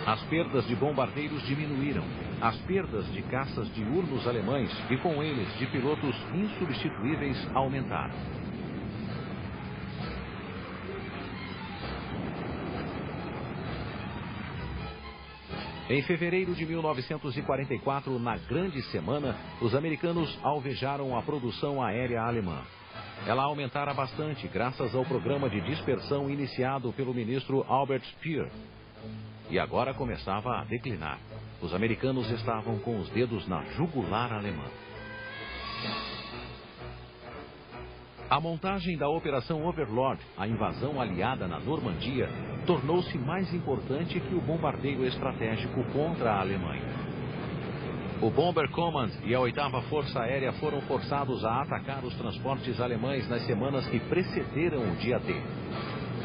S1: As perdas de bombardeiros diminuíram, as perdas de caças diurnos alemães e com eles de pilotos insubstituíveis aumentaram. Em fevereiro de 1944, na Grande Semana, os americanos alvejaram a produção aérea alemã. Ela aumentara bastante graças ao programa de dispersão iniciado pelo ministro Albert Speer. E agora começava a declinar. Os americanos estavam com os dedos na jugular alemã. A montagem da Operação Overlord, a invasão aliada na Normandia, tornou-se mais importante que o bombardeio estratégico contra a Alemanha. O Bomber Command e a 8ª Força Aérea foram forçados a atacar os transportes alemães nas semanas que precederam o dia D.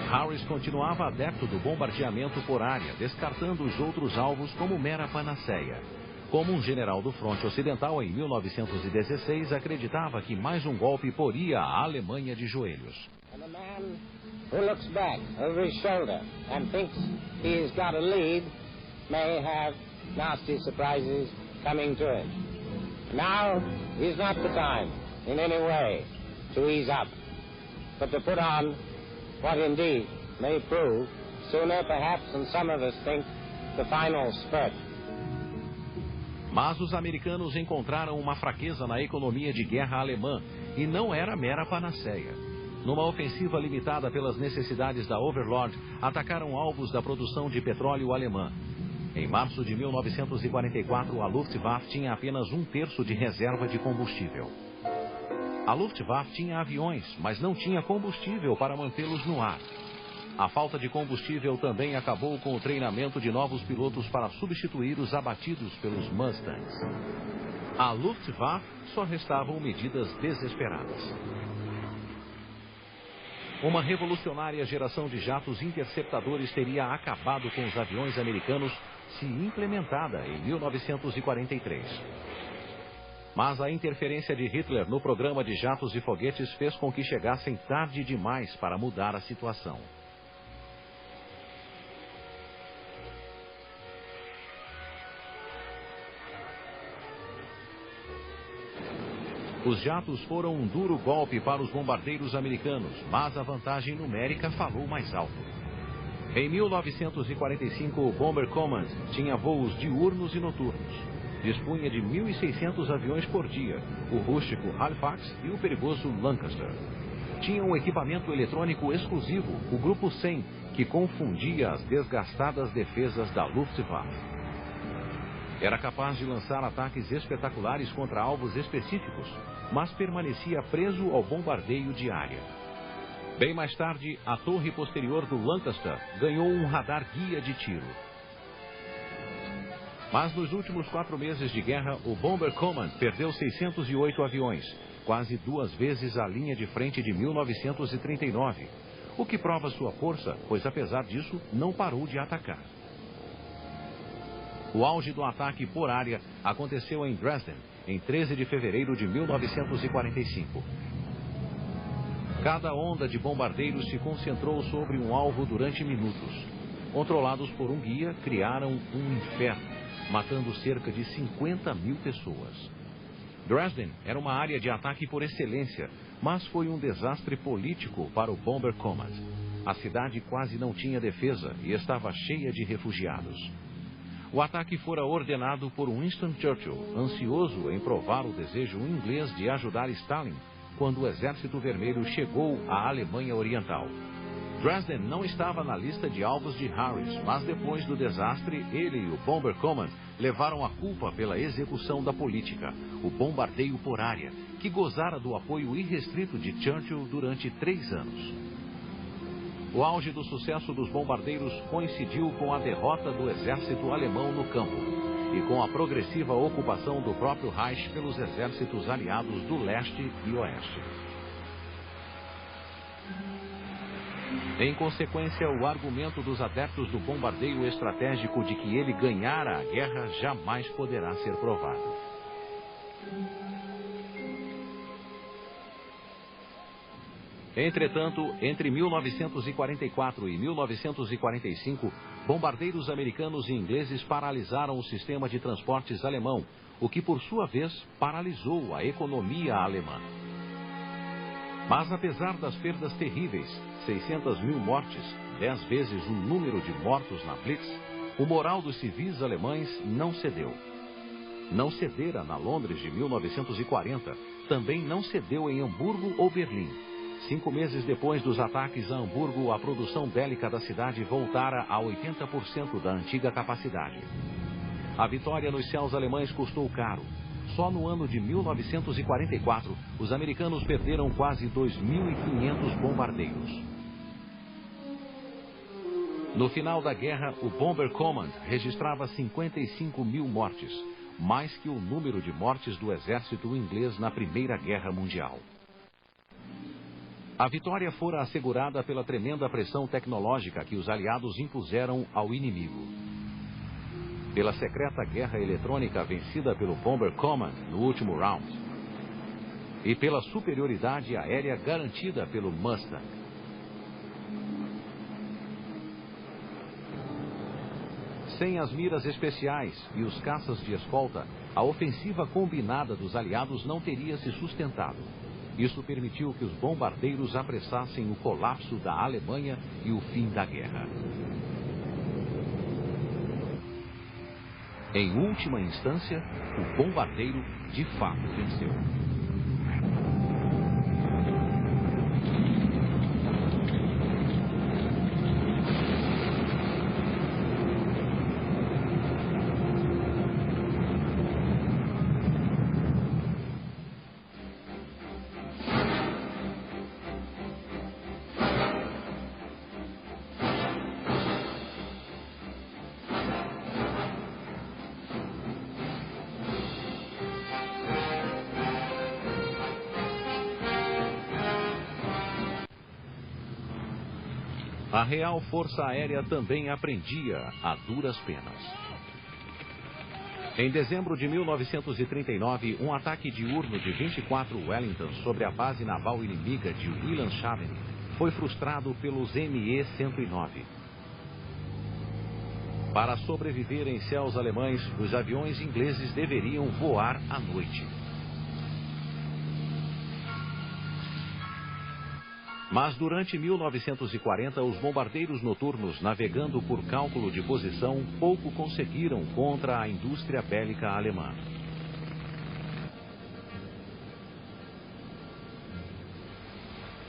S1: Harris continuava adepto do bombardeamento por área, descartando os outros alvos como mera panaceia. Como um general do fronte ocidental em 1916 acreditava que mais um golpe poria a Alemanha de joelhos.
S5: Who looks back over his shoulder and thinks he's got a lead may have nasty surprises coming to him. Now is not the time in any way to ease up, but to put on what indeed may prove sooner perhaps than some of us think the final spurt.
S1: Mas os americanos encontraram uma fraqueza na economia de guerra alemã e não era mera panaceia. Numa ofensiva limitada pelas necessidades da Overlord, atacaram alvos da produção de petróleo alemã. Em março de 1944, a Luftwaffe tinha apenas 1/3 de reserva de combustível. A Luftwaffe tinha aviões, mas não tinha combustível para mantê-los no ar. A falta de combustível também acabou com o treinamento de novos pilotos para substituir os abatidos pelos Mustangs. À Luftwaffe só restavam medidas desesperadas. Uma revolucionária geração de jatos interceptadores teria acabado com os aviões americanos se implementada em 1943. Mas a interferência de Hitler no programa de jatos e foguetes fez com que chegassem tarde demais para mudar a situação. Os jatos foram um duro golpe para os bombardeiros americanos, mas a vantagem numérica falou mais alto. Em 1945, o Bomber Command tinha voos diurnos e noturnos. Dispunha de 1.600 aviões por dia, o rústico Halifax e o perigoso Lancaster. Tinha um equipamento eletrônico exclusivo, o Grupo 100, que confundia as desgastadas defesas da Luftwaffe. Era capaz de lançar ataques espetaculares contra alvos específicos, mas permanecia preso ao bombardeio de área. Bem mais tarde, a torre posterior do Lancaster ganhou um radar guia de tiro. Mas nos últimos 4 meses de guerra, o Bomber Command perdeu 608 aviões, quase 2 vezes a linha de frente de 1939, o que prova sua força, pois apesar disso, não parou de atacar. O auge do ataque por área aconteceu em Dresden, em 13 de fevereiro de 1945. Cada onda de bombardeiros se concentrou sobre um alvo durante minutos. Controlados por um guia, criaram um inferno, matando cerca de 50.000 pessoas. Dresden era uma área de ataque por excelência, mas foi um desastre político para o Bomber Command. A cidade quase não tinha defesa e estava cheia de refugiados. O ataque fora ordenado por Winston Churchill, ansioso em provar o desejo inglês de ajudar Stalin, quando o Exército Vermelho chegou à Alemanha Oriental. Dresden não estava na lista de alvos de Harris, mas depois do desastre, ele e o Bomber Command levaram a culpa pela execução da política, o bombardeio por área, que gozara do apoio irrestrito de Churchill durante 3 anos. O auge do sucesso dos bombardeiros coincidiu com a derrota do exército alemão no campo e com a progressiva ocupação do próprio Reich pelos exércitos aliados do leste e oeste. Em consequência, o argumento dos adeptos do bombardeio estratégico de que ele ganhara a guerra jamais poderá ser provado. Entretanto, entre 1944 e 1945, bombardeiros americanos e ingleses paralisaram o sistema de transportes alemão, o que, por sua vez, paralisou a economia alemã. Mas, apesar das perdas terríveis, 600 mil mortes, 10 vezes o número de mortos na Blitz, o moral dos civis alemães não cedeu. Não cedera na Londres de 1940, também não cedeu em Hamburgo ou Berlim. 5 meses depois dos ataques a Hamburgo, a produção bélica da cidade voltara a 80% da antiga capacidade. A vitória nos céus alemães custou caro. Só no ano de 1944, os americanos perderam quase 2.500 bombardeiros. No final da guerra, o Bomber Command registrava 55 mil mortes, mais que o número de mortes do exército inglês na Primeira Guerra Mundial. A vitória fora assegurada pela tremenda pressão tecnológica que os aliados impuseram ao inimigo. Pela secreta guerra eletrônica vencida pelo Bomber Command no último round. E pela superioridade aérea garantida pelo Mustang. Sem as miras especiais e os caças de escolta, a ofensiva combinada dos aliados não teria se sustentado. Isso permitiu que os bombardeiros apressassem o colapso da Alemanha e o fim da guerra. Em última instância, o bombardeiro de fato venceu. A Real Força Aérea também aprendia a duras penas. Em dezembro de 1939, um ataque diurno de 24 Wellington sobre a base naval inimiga de Wilhelmshaven foi frustrado pelos Me-109. Para sobreviver em céus alemães, os aviões ingleses deveriam voar à noite. Mas durante 1940, os bombardeiros noturnos, navegando por cálculo de posição, pouco conseguiram contra a indústria bélica alemã.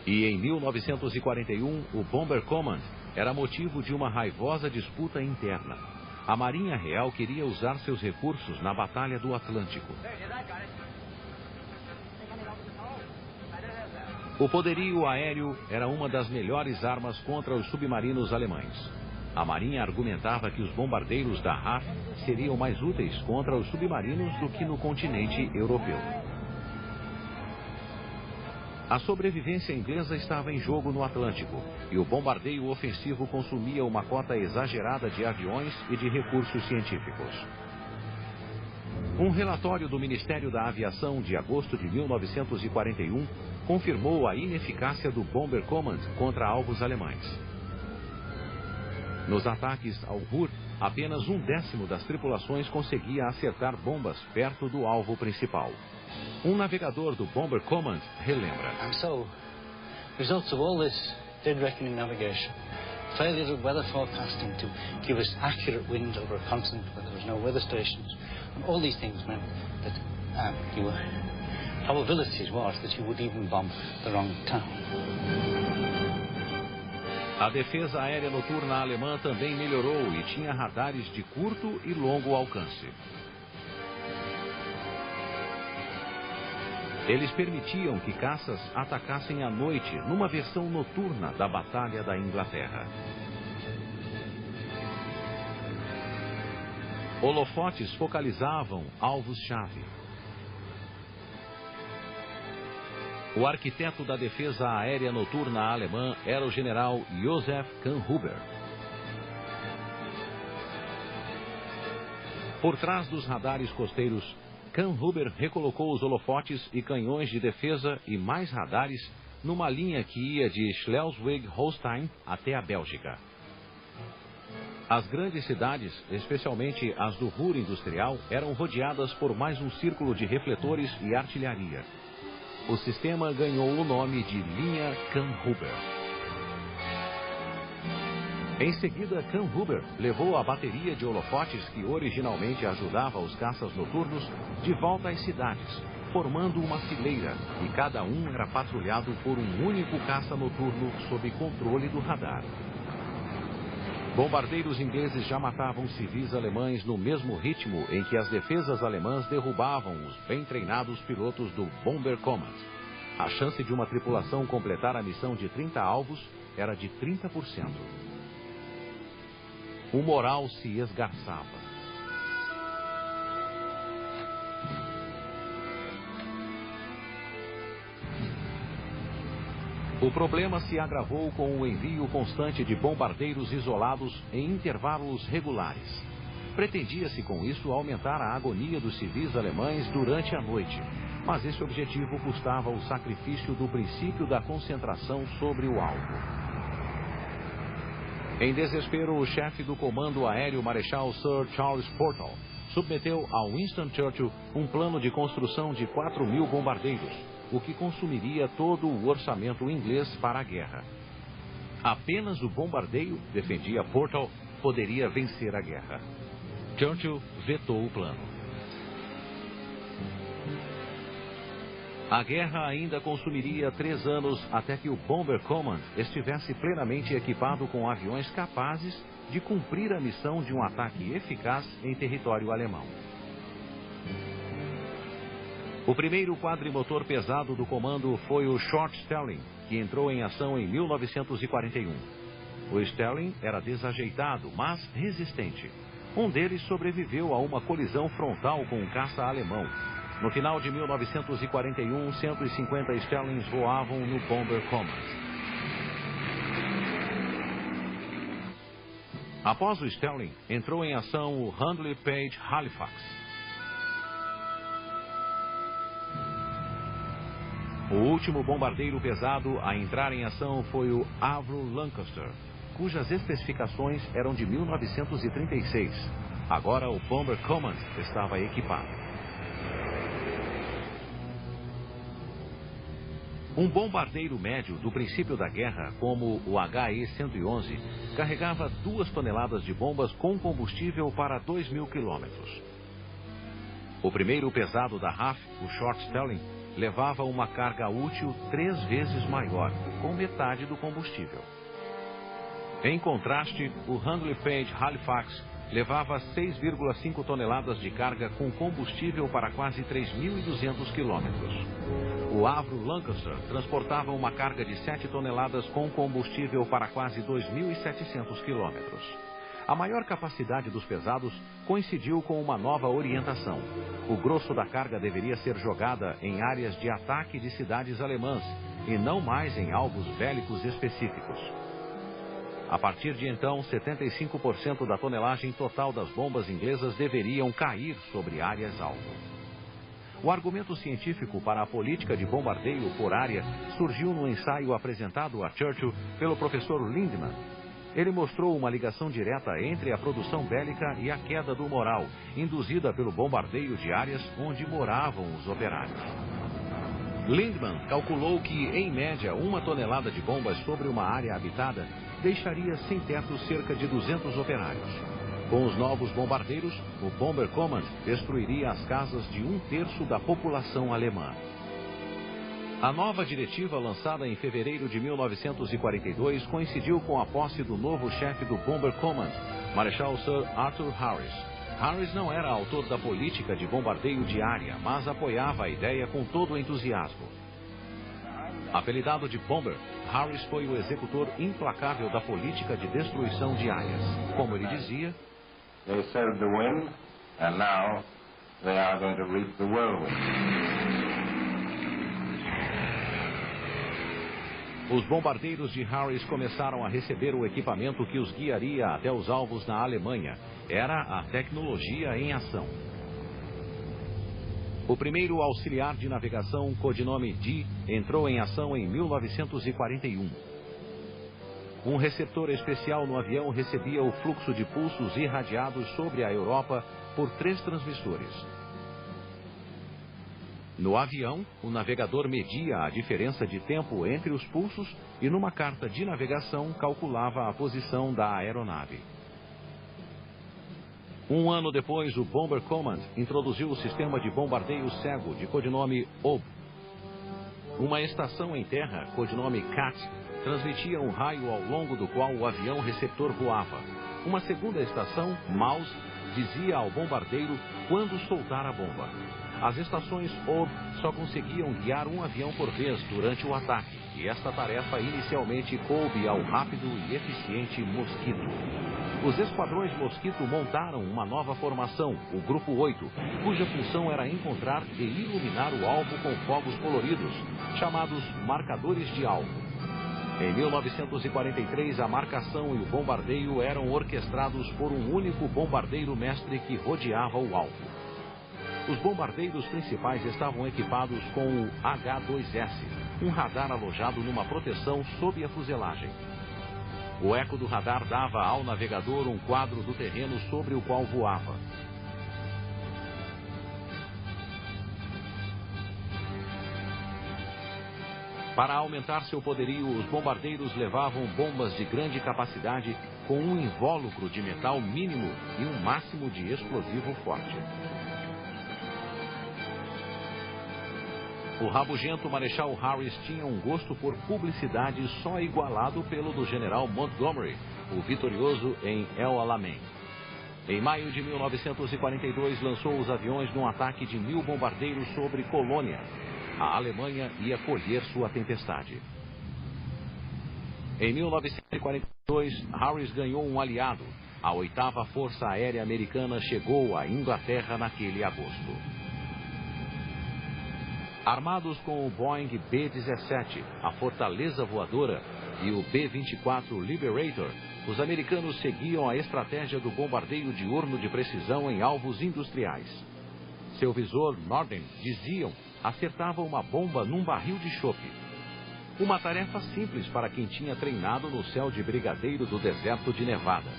S1: E em 1941, o Bomber Command era motivo de uma raivosa disputa interna. A Marinha Real queria usar seus recursos na Batalha do Atlântico. O poderio aéreo era uma das melhores armas contra os submarinos alemães. A Marinha argumentava que os bombardeiros da RAF seriam mais úteis contra os submarinos do que no continente europeu. A sobrevivência inglesa estava em jogo no Atlântico, e o bombardeio ofensivo consumia uma cota exagerada de aviões e de recursos científicos. Um relatório do Ministério da Aviação de agosto de 1941 confirmou a ineficácia do Bomber Command contra alvos alemães. Nos ataques ao Ruhr, apenas 1/10 das tripulações conseguia acertar bombas perto do alvo principal. navegador do Bomber Command relembra.
S2: And so, results of all this dead reckoning navigation, failure of weather forecasting to give us accurate winds over a continent where there was no weather stations, and all these things meant that probabilities was that you would even bomb the wrong town.
S1: A defesa aérea noturna alemã também melhorou e tinha radares de curto e longo alcance. Eles permitiam que caças atacassem à noite numa versão noturna da Batalha da Inglaterra. Holofotes focalizavam alvos-chave. O arquiteto da defesa aérea noturna alemã era o general Josef Kahnhuber. Por trás dos radares costeiros, Kahnhuber recolocou os holofotes e canhões de defesa e mais radares numa linha que ia de Schleswig-Holstein até a Bélgica. As grandes cidades, especialmente as do Ruhr industrial, eram rodeadas por mais um círculo de refletores e artilharia. O sistema ganhou o nome de linha Kahnhuber. Em seguida, Kahnhuber levou a bateria de holofotes que originalmente ajudava os caças noturnos de volta às cidades, formando uma fileira, e cada um era patrulhado por um único caça noturno sob controle do radar. Bombardeiros ingleses já matavam civis alemães no mesmo ritmo em que as defesas alemãs derrubavam os bem treinados pilotos do Bomber Command. A chance de uma tripulação completar a missão de 30 alvos era de 30%. O moral se esgarçava. O problema se agravou com o envio constante de bombardeiros isolados em intervalos regulares. Pretendia-se com isso aumentar a agonia dos civis alemães durante a noite, mas esse objetivo custava o sacrifício do princípio da concentração sobre o alvo. Em desespero, o chefe do comando aéreo, Marechal Sir Charles Portal, submeteu a Winston Churchill um plano de construção de 4.000 bombardeiros, o que consumiria todo o orçamento inglês para a guerra. Apenas o bombardeio, defendia Portal, poderia vencer a guerra. Churchill vetou o plano. A guerra ainda consumiria 3 anos até que o Bomber Command estivesse plenamente equipado com aviões capazes de cumprir a missão de um ataque eficaz em território alemão. O primeiro quadrimotor pesado do comando foi o Short Stelling, que entrou em ação em 1941. O Stelling era desajeitado, mas resistente. Um deles sobreviveu a uma colisão frontal com um caça alemão. No final de 1941, 150 Stellings voavam no Bomber Command. Após o Stelling, entrou em ação o Handley Page Halifax. O último bombardeiro pesado a entrar em ação foi o Avro Lancaster, cujas especificações eram de 1936. Agora o Bomber Command estava equipado. Um bombardeiro médio do princípio da guerra, como o HE-111, carregava 2 toneladas de bombas com combustível para 2.000 quilômetros. O primeiro pesado da RAF, o Short Stelling, levava uma carga útil 3 vezes maior, com metade do combustível. Em contraste, o Handley Page Halifax levava 6,5 toneladas de carga com combustível para quase 3.200 quilômetros. O Avro Lancaster transportava uma carga de 7 toneladas com combustível para quase 2.700 quilômetros. A maior capacidade dos pesados coincidiu com uma nova orientação. O grosso da carga deveria ser jogada em áreas de ataque de cidades alemãs e não mais em alvos bélicos específicos. A partir de então, 75% da tonelagem total das bombas inglesas deveriam cair sobre áreas-alvo. O argumento científico para a política de bombardeio por área surgiu no ensaio apresentado a Churchill pelo professor Lindemann. Ele mostrou uma ligação direta entre a produção bélica e a queda do moral, induzida pelo bombardeio de áreas onde moravam os operários. Lindman calculou que, em média, 1 tonelada de bombas sobre uma área habitada deixaria sem teto cerca de 200 operários. Com os novos bombardeiros, o Bomber Command destruiria as casas de 1/3 da população alemã. A nova diretiva, lançada em fevereiro de 1942, coincidiu com a posse do novo chefe do Bomber Command, Marechal Sir Arthur Harris. Harris não era autor da política de bombardeio de área, mas apoiava a ideia com todo o entusiasmo. Apelidado de Bomber, Harris foi o executor implacável da política de destruição de áreas. Como ele dizia,
S3: They sowed the wind, and now they are going to reap the whirlwind.
S1: Os bombardeiros de Harris começaram a receber o equipamento que os guiaria até os alvos na Alemanha. Era a tecnologia em ação. O primeiro auxiliar de navegação, codinome D, entrou em ação em 1941. Um receptor especial no avião recebia o fluxo de pulsos irradiados sobre a Europa por 3 transmissores. No avião, o navegador media a diferença de tempo entre os pulsos e, numa carta de navegação, calculava a posição da aeronave. Um ano depois, o Bomber Command introduziu o sistema de bombardeio cego, de codinome OB. Uma estação em terra, codinome CAT, transmitia um raio ao longo do qual o avião receptor voava. Uma segunda estação, MAUS, dizia ao bombardeiro quando soltar a bomba. As estações OB só conseguiam guiar um avião por vez durante o ataque, e esta tarefa inicialmente coube ao rápido e eficiente Mosquito. Os esquadrões Mosquito montaram uma nova formação, o Grupo 8, cuja função era encontrar e iluminar o alvo com fogos coloridos, chamados marcadores de alvo. Em 1943, a marcação e o bombardeio eram orquestrados por um único bombardeiro mestre que rodeava o alvo. Os bombardeiros principais estavam equipados com o H-2S, um radar alojado numa proteção sob a fuselagem. O eco do radar dava ao navegador um quadro do terreno sobre o qual voava. Para aumentar seu poderio, os bombardeiros levavam bombas de grande capacidade com um invólucro de metal mínimo e um máximo de explosivo forte. O rabugento Marechal Harris tinha um gosto por publicidade só igualado pelo do general Montgomery, o vitorioso em El Alamein. Em maio de 1942, lançou os aviões num ataque de 1000 bombardeiros sobre Colônia. A Alemanha ia colher sua tempestade. Em 1942, Harris ganhou um aliado. A 8ª Força Aérea Americana chegou à Inglaterra naquele agosto. Armados com o Boeing B-17, a Fortaleza Voadora, e o B-24 Liberator, os americanos seguiam a estratégia do bombardeio diurno de precisão em alvos industriais. Seu visor, Norden, diziam, acertava uma bomba num barril de chope. Uma tarefa simples para quem tinha treinado no céu de brigadeiro do deserto de Nevada.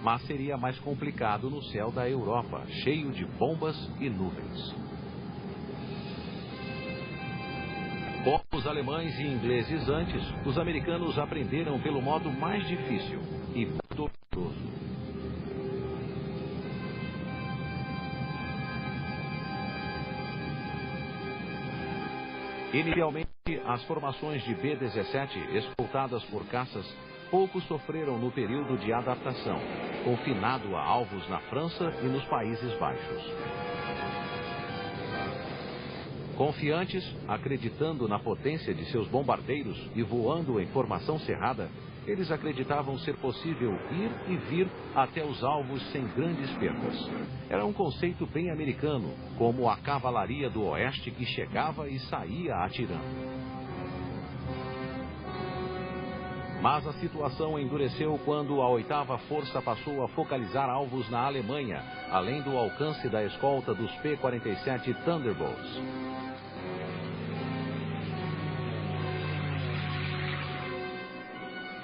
S1: Mas seria mais complicado no céu da Europa, cheio de bombas e nuvens. Como os alemães e ingleses antes, os americanos aprenderam pelo modo mais difícil e doloroso. Inicialmente, as formações de B-17, escoltadas por caças, pouco sofreram no período de adaptação, confinado a alvos na França e nos Países Baixos. Confiantes, acreditando na potência de seus bombardeiros e voando em formação cerrada, eles acreditavam ser possível ir e vir até os alvos sem grandes perdas. Era um conceito bem americano, como a cavalaria do oeste que chegava e saía atirando. Mas a situação endureceu quando a 8ª Força passou a focalizar alvos na Alemanha, além do alcance da escolta dos P-47 Thunderbolts.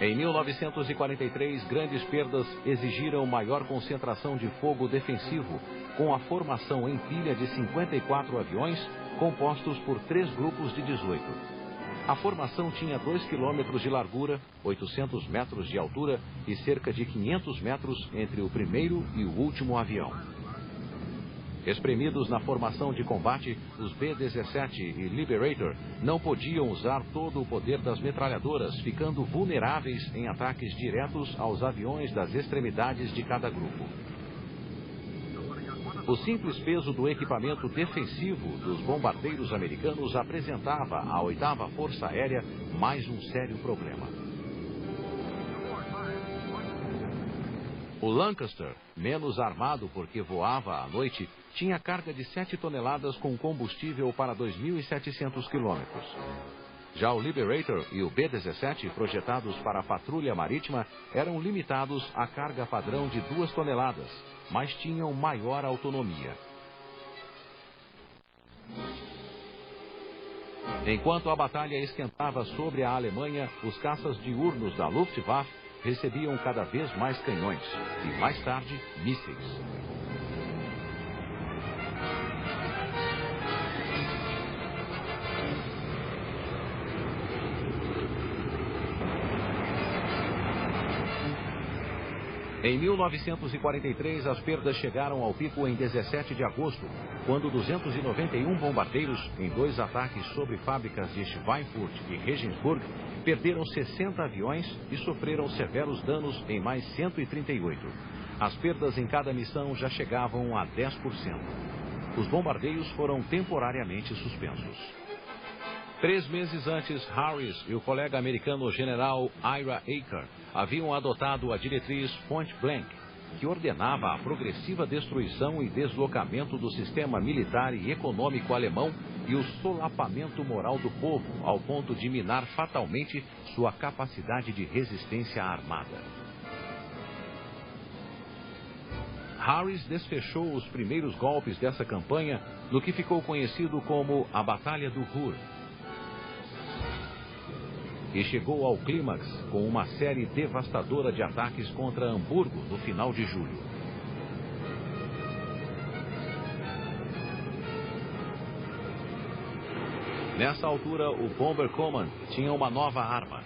S1: Em 1943, grandes perdas exigiram maior concentração de fogo defensivo, com a formação em pilha de 54 aviões, compostos por 3 grupos de 18. A formação tinha 2 quilômetros de largura, 800 metros de altura e cerca de 500 metros entre o primeiro e o último avião. Espremidos na formação de combate, os B-17 e Liberator não podiam usar todo o poder das metralhadoras, ficando vulneráveis em ataques diretos aos aviões das extremidades de cada grupo. O simples peso do equipamento defensivo dos bombardeiros americanos apresentava à 8ª Força Aérea mais um sério problema. O Lancaster, menos armado porque voava à noite, tinha carga de 7 toneladas com combustível para 2.700 quilômetros. Já o Liberator e o B-17, projetados para a patrulha marítima, eram limitados à carga padrão de 2 toneladas, mas tinham maior autonomia. Enquanto a batalha esquentava sobre a Alemanha, os caças diurnos da Luftwaffe recebiam cada vez mais canhões e, mais tarde, mísseis. Em 1943, as perdas chegaram ao pico em 17 de agosto, quando 291 bombardeiros, em 2 ataques sobre fábricas de Schweinfurt e Regensburg, perderam 60 aviões e sofreram severos danos em mais 138. As perdas em cada missão já chegavam a 10%. Os bombardeios foram temporariamente suspensos. 3 meses antes, Harris e o colega americano general Ira Eaker haviam adotado a diretriz Point Blank, que ordenava a progressiva destruição e deslocamento do sistema militar e econômico alemão e o solapamento moral do povo, ao ponto de minar fatalmente sua capacidade de resistência armada. Harris desfechou os primeiros golpes dessa campanha no que ficou conhecido como a Batalha do Ruhr, e chegou ao clímax com uma série devastadora de ataques contra Hamburgo no final de julho. Nessa altura, o Bomber Command tinha uma nova arma,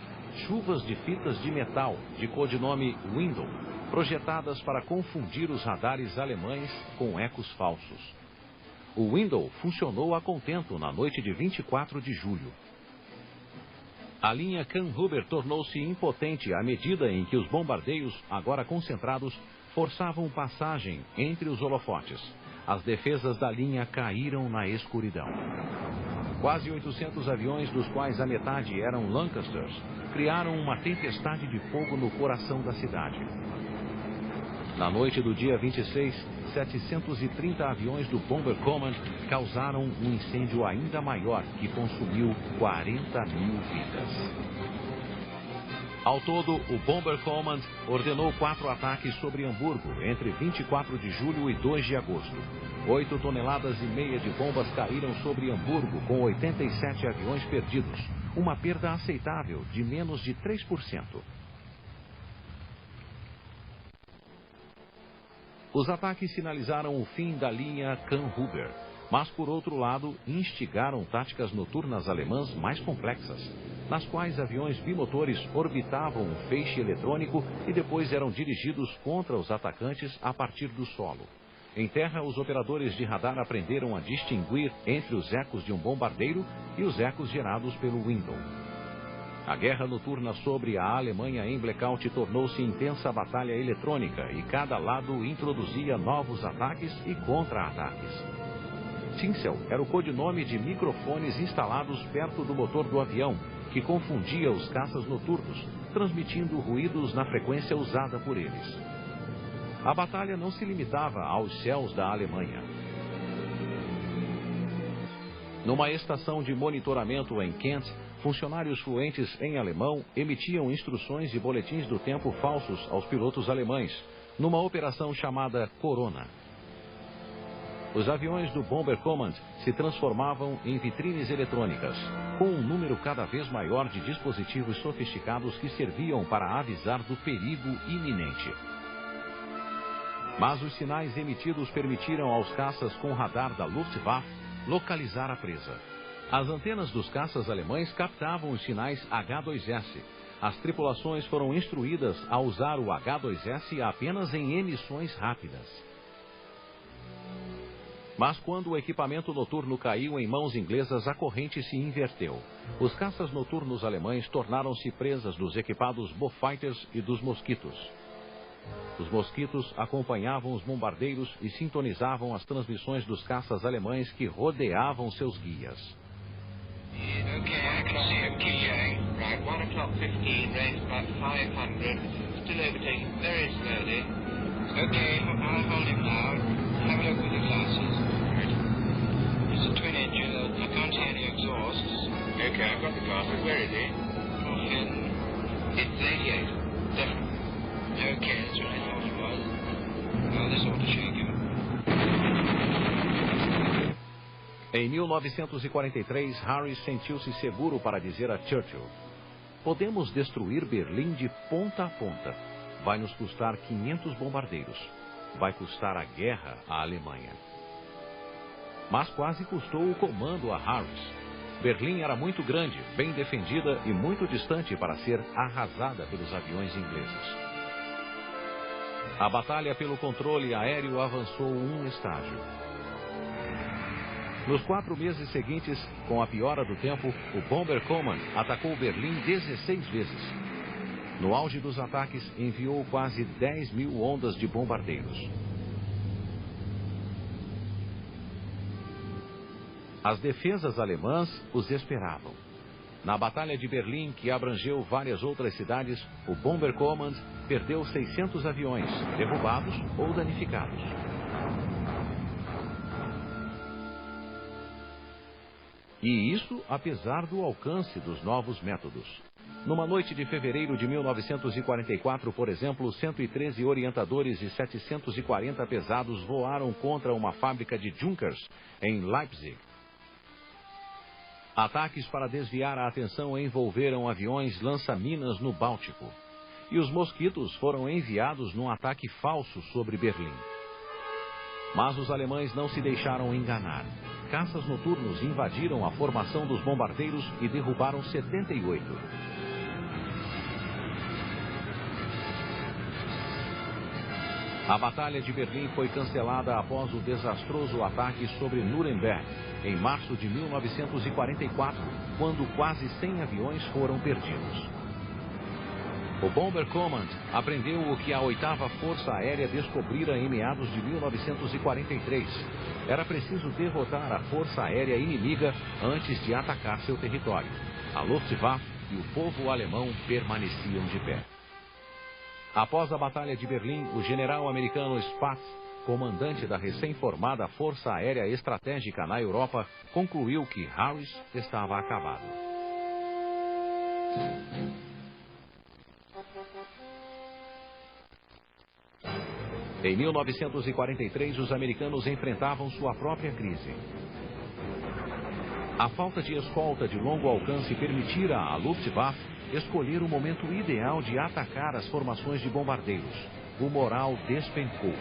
S1: chuvas de fitas de metal, de codinome Window, projetadas para confundir os radares alemães com ecos falsos. O Window funcionou a contento na noite de 24 de julho. A linha Kamphuber tornou-se impotente à medida em que os bombardeios, agora concentrados, forçavam passagem entre os holofotes. As defesas da linha caíram na escuridão. Quase 800 aviões, dos quais a metade eram Lancasters, criaram uma tempestade de fogo no coração da cidade. Na noite do dia 26, 730 aviões do Bomber Command causaram um incêndio ainda maior que consumiu 40 mil vidas. Ao todo, o Bomber Command ordenou 4 ataques sobre Hamburgo entre 24 de julho e 2 de agosto. 8,5 toneladas de bombas caíram sobre Hamburgo, com 87 aviões perdidos, uma perda aceitável de menos de 3%. Os ataques sinalizaram o fim da linha Kamphuber, mas, por outro lado, instigaram táticas noturnas alemãs mais complexas, nas quais aviões bimotores orbitavam um feixe eletrônico e depois eram dirigidos contra os atacantes a partir do solo. Em terra, os operadores de radar aprenderam a distinguir entre os ecos de um bombardeiro e os ecos gerados pelo Window. A guerra noturna sobre a Alemanha em blackout tornou-se intensa batalha eletrônica e cada lado introduzia novos ataques e contra-ataques. Tinsel era o codinome de microfones instalados perto do motor do avião, que confundia os caças noturnos, transmitindo ruídos na frequência usada por eles. A batalha não se limitava aos céus da Alemanha. Numa estação de monitoramento em Kent, funcionários fluentes em alemão emitiam instruções e boletins do tempo falsos aos pilotos alemães, numa operação chamada Corona. Os aviões do Bomber Command se transformavam em vitrines eletrônicas, com um número cada vez maior de dispositivos sofisticados que serviam para avisar do perigo iminente. Mas os sinais emitidos permitiram aos caças com radar da Luftwaffe localizar a presa. As antenas dos caças alemães captavam os sinais H-2S. As tripulações foram instruídas a usar o H-2S apenas em emissões rápidas. Mas quando o equipamento noturno caiu em mãos inglesas, a corrente se inverteu. Os caças noturnos alemães tornaram-se presas dos equipados Beaufighters e dos Mosquitos. Os Mosquitos acompanhavam os bombardeiros e sintonizavam as transmissões dos caças alemães que rodeavam seus guias.
S4: Okay, I can see a Kiyang. Right, 1 o'clock 15, range about 500, still overtaking very slowly. Okay, I'll hold him loud. Have a look with your glasses. Right. It's a twin engine. I can't see any exhausts.
S3: Okay, I've got the glasses. Where is he?
S4: It's 88, definitely. Okay, that's what I thought it was. Well, this ought to shake him.
S1: Em 1943, Harris sentiu-se seguro para dizer a Churchill: podemos destruir Berlim de ponta a ponta. Vai nos custar 500 bombardeiros. Vai custar a guerra à Alemanha. Mas quase custou o comando a Harris. Berlim era muito grande, bem defendida e muito distante para ser arrasada pelos aviões ingleses. A batalha pelo controle aéreo avançou um estágio. Nos 4 meses seguintes, com a piora do tempo, o Bomber Command atacou Berlim 16 vezes. No auge dos ataques, enviou quase 10.000 ondas de bombardeiros. As defesas alemãs os esperavam. Na Batalha de Berlim, que abrangeu várias outras cidades, o Bomber Command perdeu 600 aviões, derrubados ou danificados. E isso apesar do alcance dos novos métodos. Numa noite de fevereiro de 1944, por exemplo, 113 orientadores e 740 pesados voaram contra uma fábrica de Junkers em Leipzig. Ataques para desviar a atenção envolveram aviões lança-minas no Báltico. E os Mosquitos foram enviados num ataque falso sobre Berlim. Mas os alemães não se deixaram enganar. Caças noturnos invadiram a formação dos bombardeiros e derrubaram 78. A Batalha de Berlim foi cancelada após o desastroso ataque sobre Nuremberg, em março de 1944, quando quase 100 aviões foram perdidos. O Bomber Command aprendeu o que a 8ª Força Aérea descobrira em meados de 1943. Era preciso derrotar a Força Aérea inimiga antes de atacar seu território. A Luftwaffe e o povo alemão permaneciam de pé. Após a Batalha de Berlim, o general americano Spaatz, comandante da recém-formada Força Aérea Estratégica na Europa, concluiu que Harris estava acabado. Em 1943, os americanos enfrentavam sua própria crise. A falta de escolta de longo alcance permitira à Luftwaffe escolher o momento ideal de atacar as formações de bombardeiros. O moral despencou.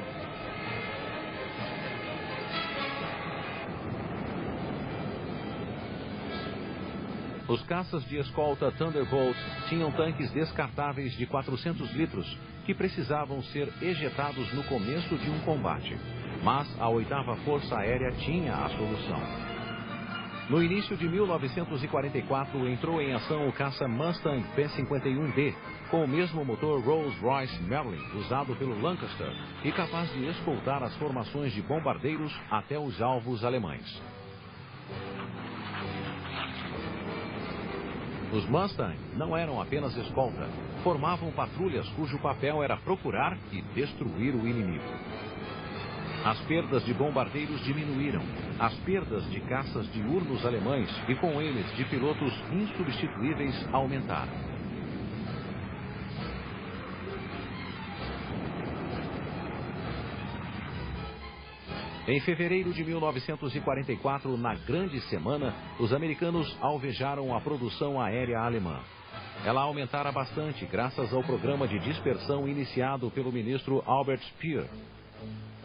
S1: Os caças de escolta Thunderbolt tinham tanques descartáveis de 400 litros que precisavam ser ejetados no começo de um combate. Mas a 8ª Força Aérea tinha a solução. No início de 1944, entrou em ação o caça Mustang P-51D, com o mesmo motor Rolls-Royce Merlin usado pelo Lancaster e capaz de escoltar as formações de bombardeiros até os alvos alemães. Os Mustang não eram apenas escolta, formavam patrulhas cujo papel era procurar e destruir o inimigo. As perdas de bombardeiros diminuíram, as perdas de caças diurnos alemães e com eles de pilotos insubstituíveis aumentaram. Em fevereiro de 1944, na Grande Semana, os americanos alvejaram a produção aérea alemã. Ela aumentara bastante graças ao programa de dispersão iniciado pelo ministro Albert Speer.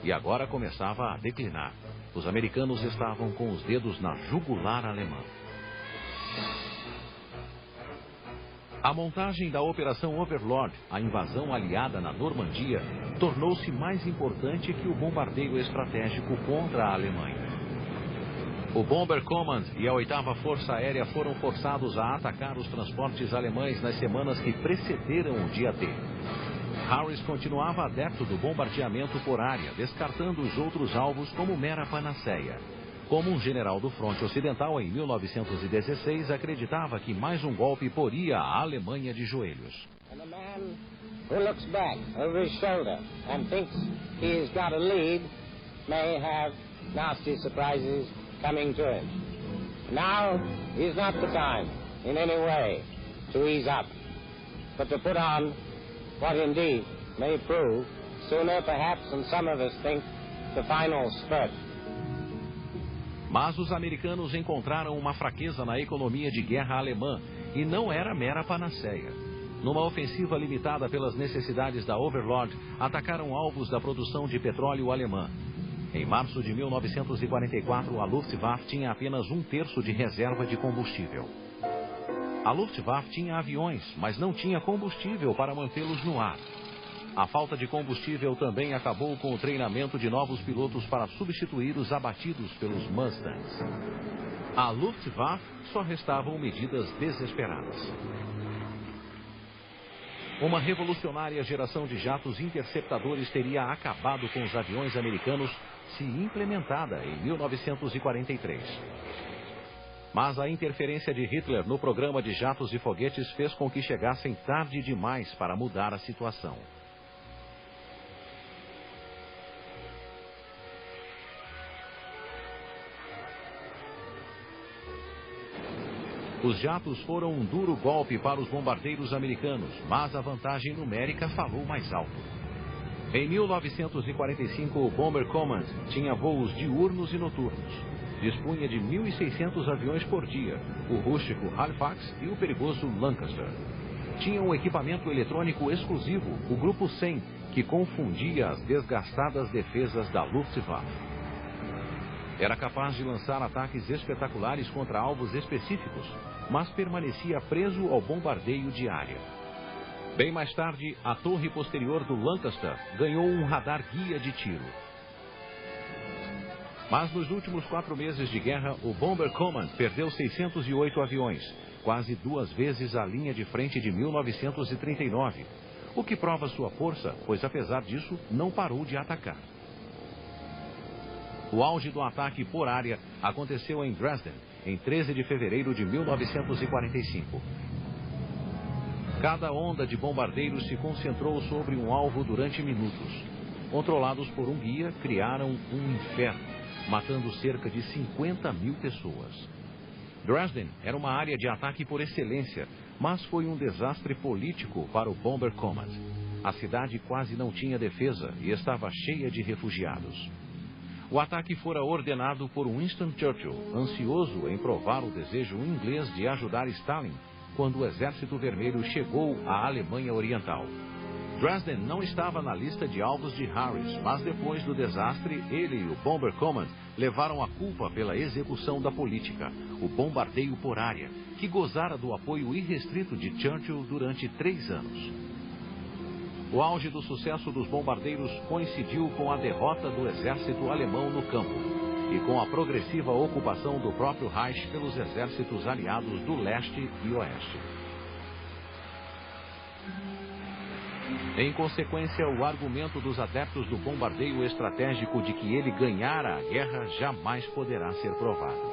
S1: E agora começava a declinar. Os americanos estavam com os dedos na jugular alemã. A montagem da Operação Overlord, a invasão aliada na Normandia, tornou-se mais importante que o bombardeio estratégico contra a Alemanha. O Bomber Command e a 8ª Força Aérea foram forçados a atacar os transportes alemães nas semanas que precederam o dia D. Harris continuava adepto do bombardeamento por área, descartando os outros alvos como mera panaceia. Como um general do fronte ocidental em 1916 acreditava que mais um golpe poria a Alemanha de joelhos.
S5: And a man who looks back over his shoulder and thinks he's got a lead may have nasty surprises coming to him. Now is not the time in any way to ease up, but to put on what indeed may prove sooner perhaps than some of us think the final spurt.
S1: Mas os americanos encontraram uma fraqueza na economia de guerra alemã e não era mera panaceia. Numa ofensiva limitada pelas necessidades da Overlord, atacaram alvos da produção de petróleo alemã. Em março de 1944, a Luftwaffe tinha apenas 1/3 de reserva de combustível. A Luftwaffe tinha aviões, mas não tinha combustível para mantê-los no ar. A falta de combustível também acabou com o treinamento de novos pilotos para substituir os abatidos pelos Mustangs. À Luftwaffe só restavam medidas desesperadas. Uma revolucionária geração de jatos interceptadores teria acabado com os aviões americanos se implementada em 1943. Mas a interferência de Hitler no programa de jatos e foguetes fez com que chegassem tarde demais para mudar a situação. Os jatos foram um duro golpe para os bombardeiros americanos, mas a vantagem numérica falou mais alto. Em 1945, o Bomber Command tinha voos diurnos e noturnos. Dispunha de 1.600 aviões por dia, o rústico Halifax e o perigoso Lancaster. Tinha um equipamento eletrônico exclusivo, o Grupo 100, que confundia as desgastadas defesas da Luftwaffe. Era capaz de lançar ataques espetaculares contra alvos específicos, mas permanecia preso ao bombardeio de área. Bem mais tarde, a torre posterior do Lancaster ganhou um radar guia de tiro. Mas nos últimos 4 meses de guerra, o Bomber Command perdeu 608 aviões, quase 2 vezes a linha de frente de 1939, o que prova sua força, pois apesar disso, não parou de atacar. O auge do ataque por área aconteceu em Dresden, em 13 de fevereiro de 1945. Cada onda de bombardeiros se concentrou sobre um alvo durante minutos. Controlados por um guia, criaram um inferno, matando cerca de 50.000 pessoas. Dresden era uma área de ataque por excelência, mas foi um desastre político para o Bomber Command. A cidade quase não tinha defesa e estava cheia de refugiados. O ataque fora ordenado por Winston Churchill, ansioso em provar o desejo inglês de ajudar Stalin, quando o Exército Vermelho chegou à Alemanha Oriental. Dresden não estava na lista de alvos de Harris, mas depois do desastre, ele e o Bomber Command levaram a culpa pela execução da política, o bombardeio por área, que gozara do apoio irrestrito de Churchill durante 3 anos. O auge do sucesso dos bombardeiros coincidiu com a derrota do exército alemão no campo e com a progressiva ocupação do próprio Reich pelos exércitos aliados do leste e oeste. Em consequência, o argumento dos adeptos do bombardeio estratégico de que ele ganhara a guerra jamais poderá ser provado.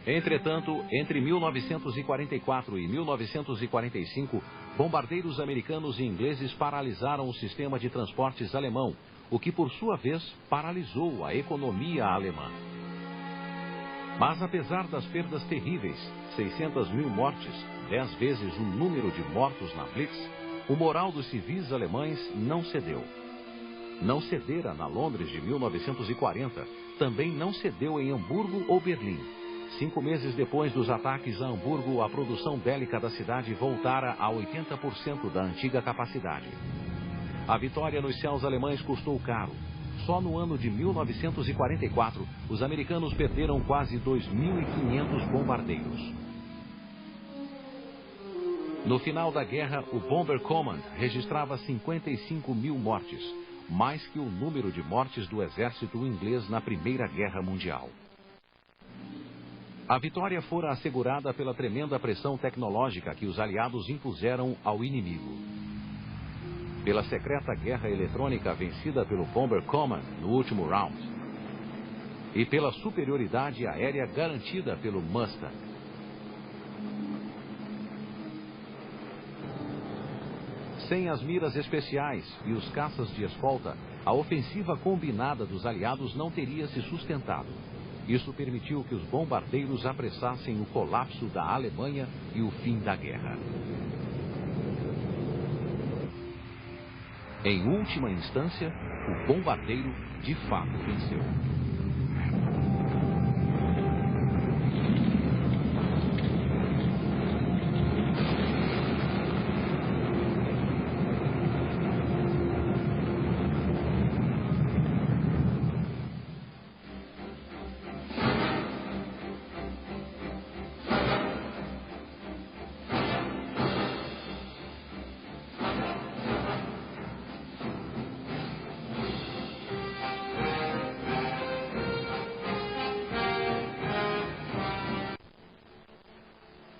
S1: Entretanto, entre 1944 e 1945, bombardeiros americanos e ingleses paralisaram o sistema de transportes alemão, o que, por sua vez, paralisou a economia alemã. Mas, apesar das perdas terríveis, 600.000 mortes, 10 vezes o número de mortos na Blitz, o moral dos civis alemães não cedeu. Não cedera na Londres de 1940, também não cedeu em Hamburgo ou Berlim. 5 meses depois dos ataques a Hamburgo, a produção bélica da cidade voltara a 80% da antiga capacidade. A vitória nos céus alemães custou caro. Só no ano de 1944, os americanos perderam quase 2.500 bombardeiros. No final da guerra, o Bomber Command registrava 55 mil mortes, mais que o número de mortes do exército inglês na Primeira Guerra Mundial. A vitória fora assegurada pela tremenda pressão tecnológica que os aliados impuseram ao inimigo. Pela secreta guerra eletrônica vencida pelo Bomber Command no último round. E pela superioridade aérea garantida pelo Mustang. Sem as miras especiais e os caças de escolta, a ofensiva combinada dos aliados não teria se sustentado. Isso permitiu que os bombardeiros apressassem o colapso da Alemanha e o fim da guerra. Em última instância, o bombardeiro de fato venceu.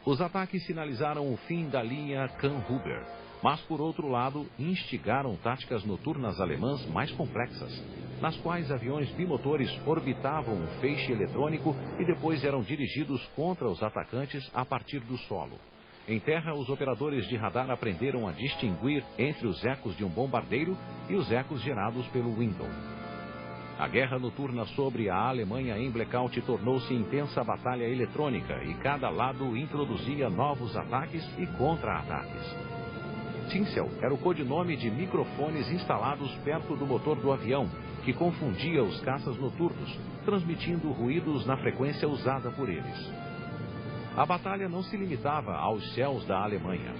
S1: Os ataques sinalizaram o fim da linha Kamm-Huber, mas, por outro lado, instigaram táticas noturnas alemãs mais complexas, nas quais aviões bimotores orbitavam um feixe eletrônico e depois eram dirigidos contra os atacantes a partir do solo. Em terra, os operadores de radar aprenderam a distinguir entre os ecos de um bombardeiro e os ecos gerados pelo Window. A guerra noturna sobre a Alemanha em blackout tornou-se intensa batalha eletrônica e cada lado introduzia novos ataques e contra-ataques. Tinsel era o codinome de microfones instalados perto do motor do avião, que confundia os caças noturnos, transmitindo ruídos na frequência usada por eles. A batalha não se limitava aos céus da Alemanha.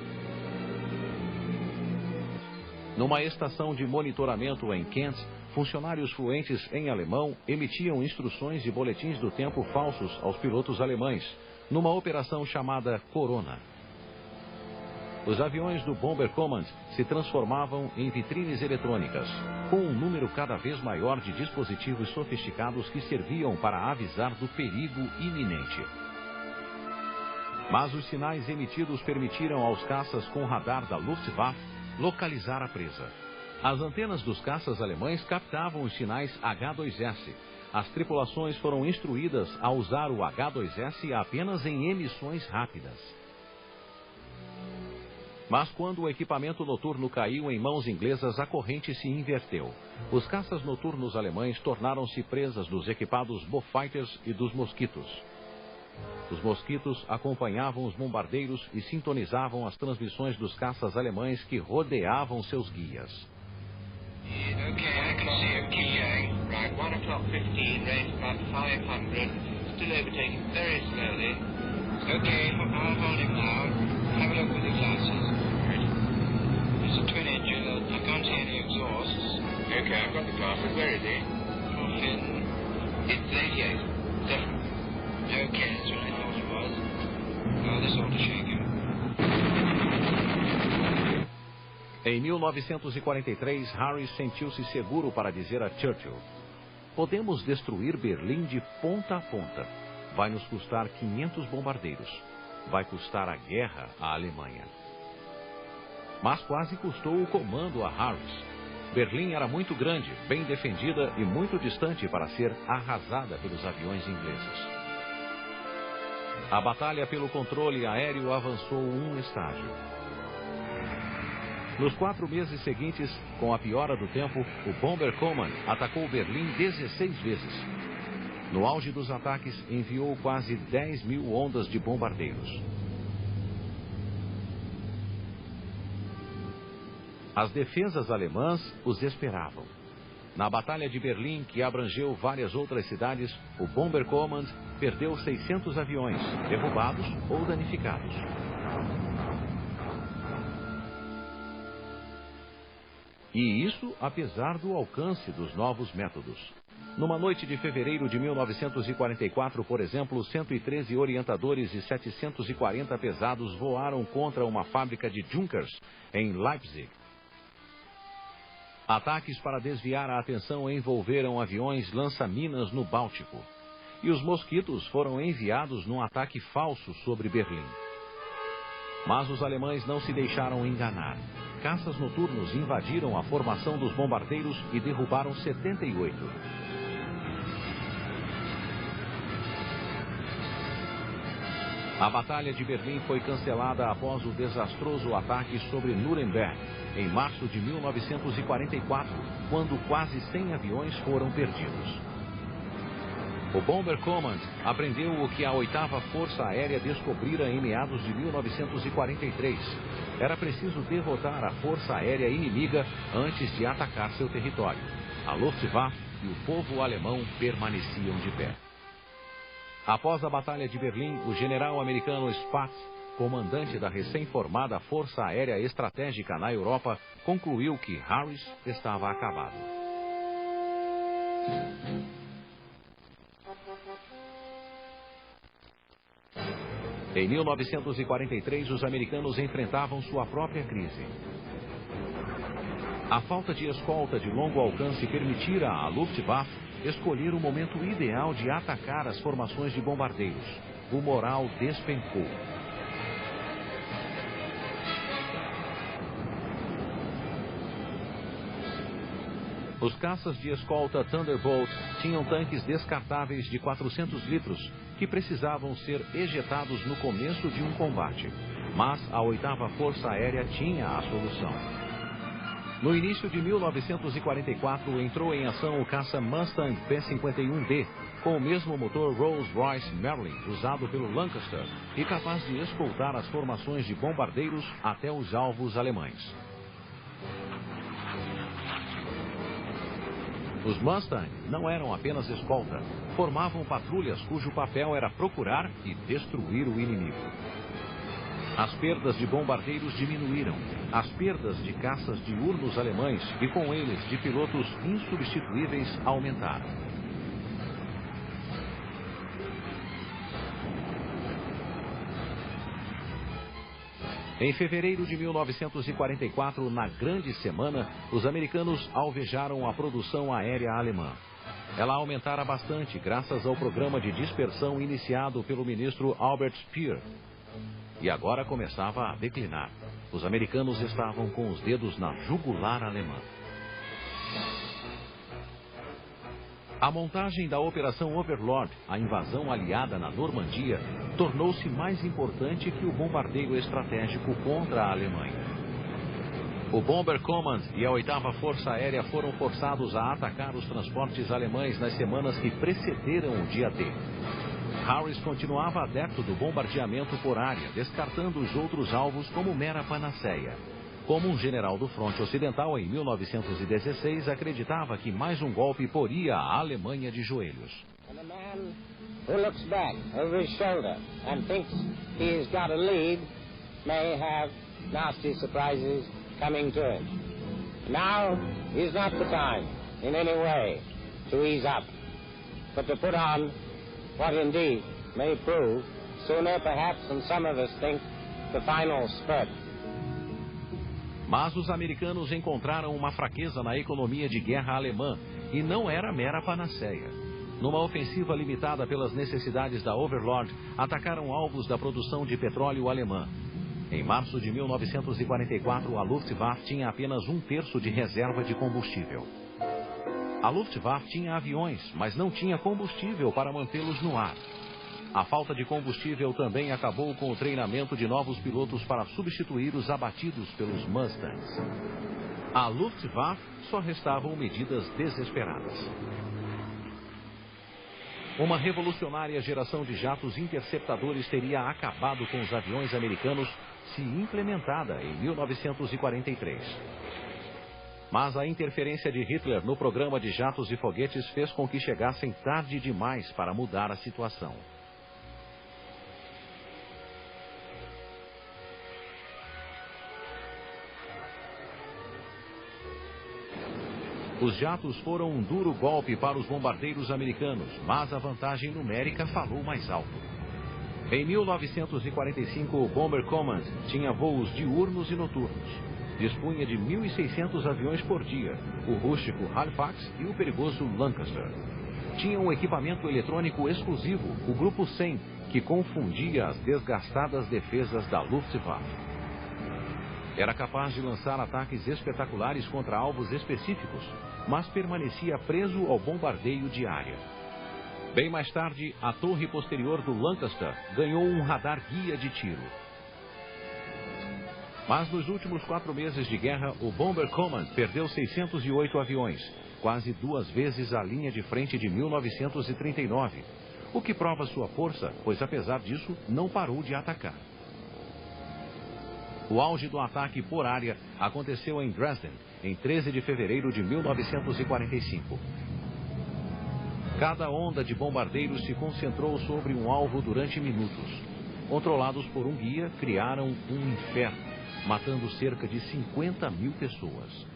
S1: Numa estação de monitoramento em Kent, funcionários fluentes em alemão emitiam instruções e boletins do tempo falsos aos pilotos alemães, numa operação chamada Corona. Os aviões do Bomber Command se transformavam em vitrines eletrônicas, com um número cada vez maior de dispositivos sofisticados que serviam para avisar do perigo iminente. Mas os sinais emitidos permitiram aos caças com radar da Luftwaffe localizar a presa. As antenas dos caças alemães captavam os sinais H-2S. As tripulações foram instruídas a usar o H-2S apenas em emissões rápidas. Mas quando o equipamento noturno caiu em mãos inglesas, a corrente se inverteu. Os caças noturnos alemães tornaram-se presas dos equipados Beaufighters e dos Mosquitos. Os Mosquitos acompanhavam os bombardeiros e sintonizavam as transmissões dos caças alemães que rodeavam seus guias.
S4: Okay, I can see a key, right, 1 o'clock 15, range about 500, still overtaking very slowly. Okay, I'll hold him now. Have a look with the glasses. Right. It's a twin engine, I can't see any exhausts. Okay, I've got the glasses, where is he? Fin. It's 88, definitely. Okay, that's what I thought it was. Oh, this ought to shake him.
S1: Em 1943, Harris sentiu-se seguro para dizer a Churchill: podemos destruir Berlim de ponta a ponta. Vai nos custar 500 bombardeiros. Vai custar a guerra à Alemanha. Mas quase custou o comando a Harris. Berlim era muito grande, bem defendida e muito distante para ser arrasada pelos aviões ingleses. A batalha pelo controle aéreo avançou um estágio. Nos 4 meses seguintes, com a piora do tempo, o Bomber Command atacou Berlim 16 vezes. No auge dos ataques, enviou quase 10.000 ondas de bombardeiros. As defesas alemãs os esperavam. Na Batalha de Berlim, que abrangeu várias outras cidades, o Bomber Command perdeu 600 aviões, derrubados ou danificados. E isso apesar do alcance dos novos métodos. Numa noite de fevereiro de 1944, por exemplo, 113 orientadores e 740 pesados voaram contra uma fábrica de Junkers em Leipzig. Ataques para desviar a atenção envolveram aviões lança-minas no Báltico. E os mosquitos foram enviados num ataque falso sobre Berlim. Mas os alemães não se deixaram enganar. Caças noturnos invadiram a formação dos bombardeiros e derrubaram 78. A Batalha de Berlim foi cancelada após o desastroso ataque sobre Nuremberg, em março de 1944, quando quase 100 aviões foram perdidos. O Bomber Command aprendeu o que a 8ª Força Aérea descobrira em meados de 1943. Era preciso derrotar a Força Aérea inimiga antes de atacar seu território. A Luftwaffe e o povo alemão permaneciam de pé. Após a Batalha de Berlim, o general americano Spaatz, comandante da recém-formada Força Aérea Estratégica na Europa, concluiu que Harris estava acabado. Em 1943, os americanos enfrentavam sua própria crise. A falta de escolta de longo alcance permitira à Luftwaffe escolher o momento ideal de atacar as formações de bombardeiros. O moral despencou. Os caças de escolta Thunderbolt tinham tanques descartáveis de 400 litros que precisavam ser ejetados no começo de um combate. Mas a 8ª Força Aérea tinha a solução. No início de 1944, entrou em ação o caça Mustang P-51D, com o mesmo motor Rolls-Royce Merlin usado pelo Lancaster e capaz de escoltar as formações de bombardeiros até os alvos alemães. Os Mustang não eram apenas escolta, formavam patrulhas cujo papel era procurar e destruir o inimigo. As perdas de bombardeiros diminuíram, as perdas de caças diurnos alemães e com eles de pilotos insubstituíveis aumentaram. Em fevereiro de 1944, na Grande Semana, os americanos alvejaram a produção aérea alemã. Ela aumentara bastante graças ao programa de dispersão iniciado pelo ministro Albert Speer. E agora começava a declinar. Os americanos estavam com os dedos na jugular alemã. A montagem da Operação Overlord, a invasão aliada na Normandia, tornou-se mais importante que o bombardeio estratégico contra a Alemanha. O Bomber Command e a 8ª Força Aérea foram forçados a atacar os transportes alemães nas semanas que precederam o dia D. Harris continuava adepto do bombardeamento por área, descartando os outros alvos como mera panaceia. Como um general do fronte ocidental em 1916 acreditava que mais um golpe poria a Alemanha de joelhos.
S5: And a man who looks back over his shoulder and thinks he's got a lead may have nasty surprises coming to him. Now is not the time in any way to ease up, but to put on what indeed may prove sooner perhaps than some of us think the final spurt.
S1: Mas os americanos encontraram uma fraqueza na economia de guerra alemã e não era mera panaceia. Numa ofensiva limitada pelas necessidades da Overlord, atacaram alvos da produção de petróleo alemã. Em março de 1944, a Luftwaffe tinha apenas 1/3 de reserva de combustível. A Luftwaffe tinha aviões, mas não tinha combustível para mantê-los no ar. A falta de combustível também acabou com o treinamento de novos pilotos para substituir os abatidos pelos Mustangs. À Luftwaffe só restavam medidas desesperadas. Uma revolucionária geração de jatos interceptadores teria acabado com os aviões americanos se implementada em 1943. Mas a interferência de Hitler no programa de jatos e foguetes fez com que chegassem tarde demais para mudar a situação. Os jatos foram um duro golpe para os bombardeiros americanos, mas a vantagem numérica falou mais alto. Em 1945, o Bomber Command tinha voos diurnos e noturnos. Dispunha de 1.600 aviões por dia, o rústico Halifax e o perigoso Lancaster. Tinha um equipamento eletrônico exclusivo, o Grupo 100, que confundia as desgastadas defesas da Luftwaffe. Era capaz de lançar ataques espetaculares contra alvos específicos, mas permanecia preso ao bombardeio de área. Bem mais tarde, a torre posterior do Lancaster ganhou um radar guia de tiro. Mas nos últimos 4 meses de guerra, o Bomber Command perdeu 608 aviões, quase 2 vezes a linha de frente de 1939, o que prova sua força, pois apesar disso, não parou de atacar. O auge do ataque por área aconteceu em Dresden, em 13 de fevereiro de 1945. Cada onda de bombardeiros se concentrou sobre um alvo durante minutos. Controlados por um guia, criaram um inferno, matando cerca de 50.000 pessoas.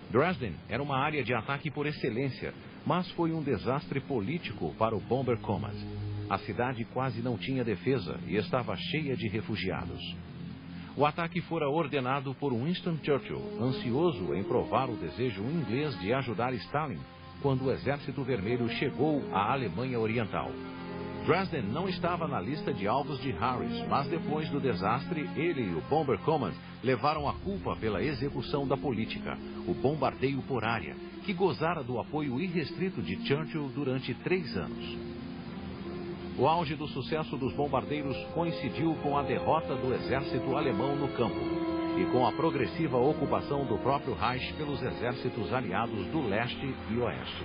S1: Dresden era uma área de ataque por excelência, mas foi um desastre político para o Bomber Command. A cidade quase não tinha defesa e estava cheia de refugiados. O ataque fora ordenado por Winston Churchill, ansioso em provar o desejo inglês de ajudar Stalin, quando o Exército Vermelho chegou à Alemanha Oriental. Dresden não estava na lista de alvos de Harris, mas depois do desastre, ele e o Bomber Command levaram a culpa pela execução da política, o bombardeio por área, que gozara do apoio irrestrito de Churchill durante 3 anos. O auge do sucesso dos bombardeiros coincidiu com a derrota do exército alemão no campo e com a progressiva ocupação do próprio Reich pelos exércitos aliados do leste e oeste.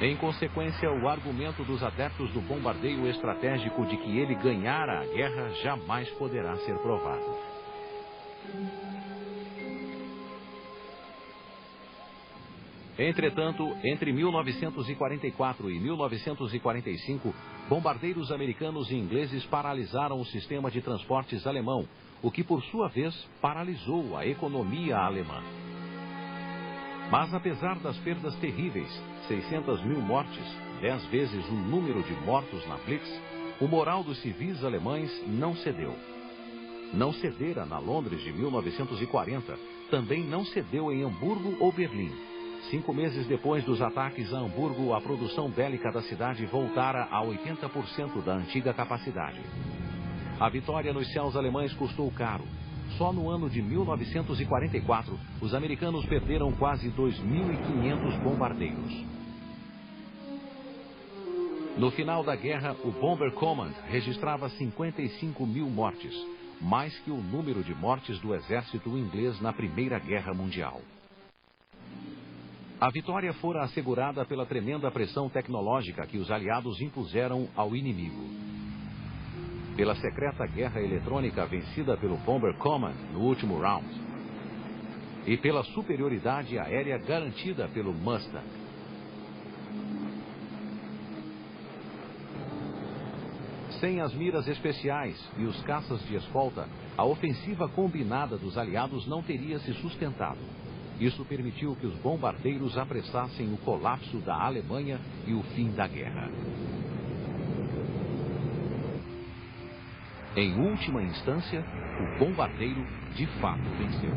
S1: Em consequência, o argumento dos adeptos do bombardeio estratégico de que ele ganhara a guerra jamais poderá ser provado. Entretanto, entre 1944 e 1945, bombardeiros americanos e ingleses paralisaram o sistema de transportes alemão, o que, por sua vez, paralisou a economia alemã. Mas, apesar das perdas terríveis, 600.000 mortes, 10 vezes o número de mortos na Blitz, o moral dos civis alemães não cedeu. Não cedera na Londres de 1940, também não cedeu em Hamburgo ou Berlim. 5 meses depois dos ataques a Hamburgo, a produção bélica da cidade voltara a 80% da antiga capacidade. A vitória nos céus alemães custou caro. Só no ano de 1944, os americanos perderam quase 2.500 bombardeiros. No final da guerra, o Bomber Command registrava 55.000 mortes, mais que o número de mortes do exército inglês na Primeira Guerra Mundial. A vitória fora assegurada pela tremenda pressão tecnológica que os aliados impuseram ao inimigo. Pela secreta guerra eletrônica vencida pelo Bomber Command no último round. E pela superioridade aérea garantida pelo Mustang. Sem as miras especiais e os caças de escolta, a ofensiva combinada dos aliados não teria se sustentado. Isso permitiu que os bombardeiros apressassem o colapso da Alemanha e o fim da guerra. Em última instância, o bombardeiro de fato venceu.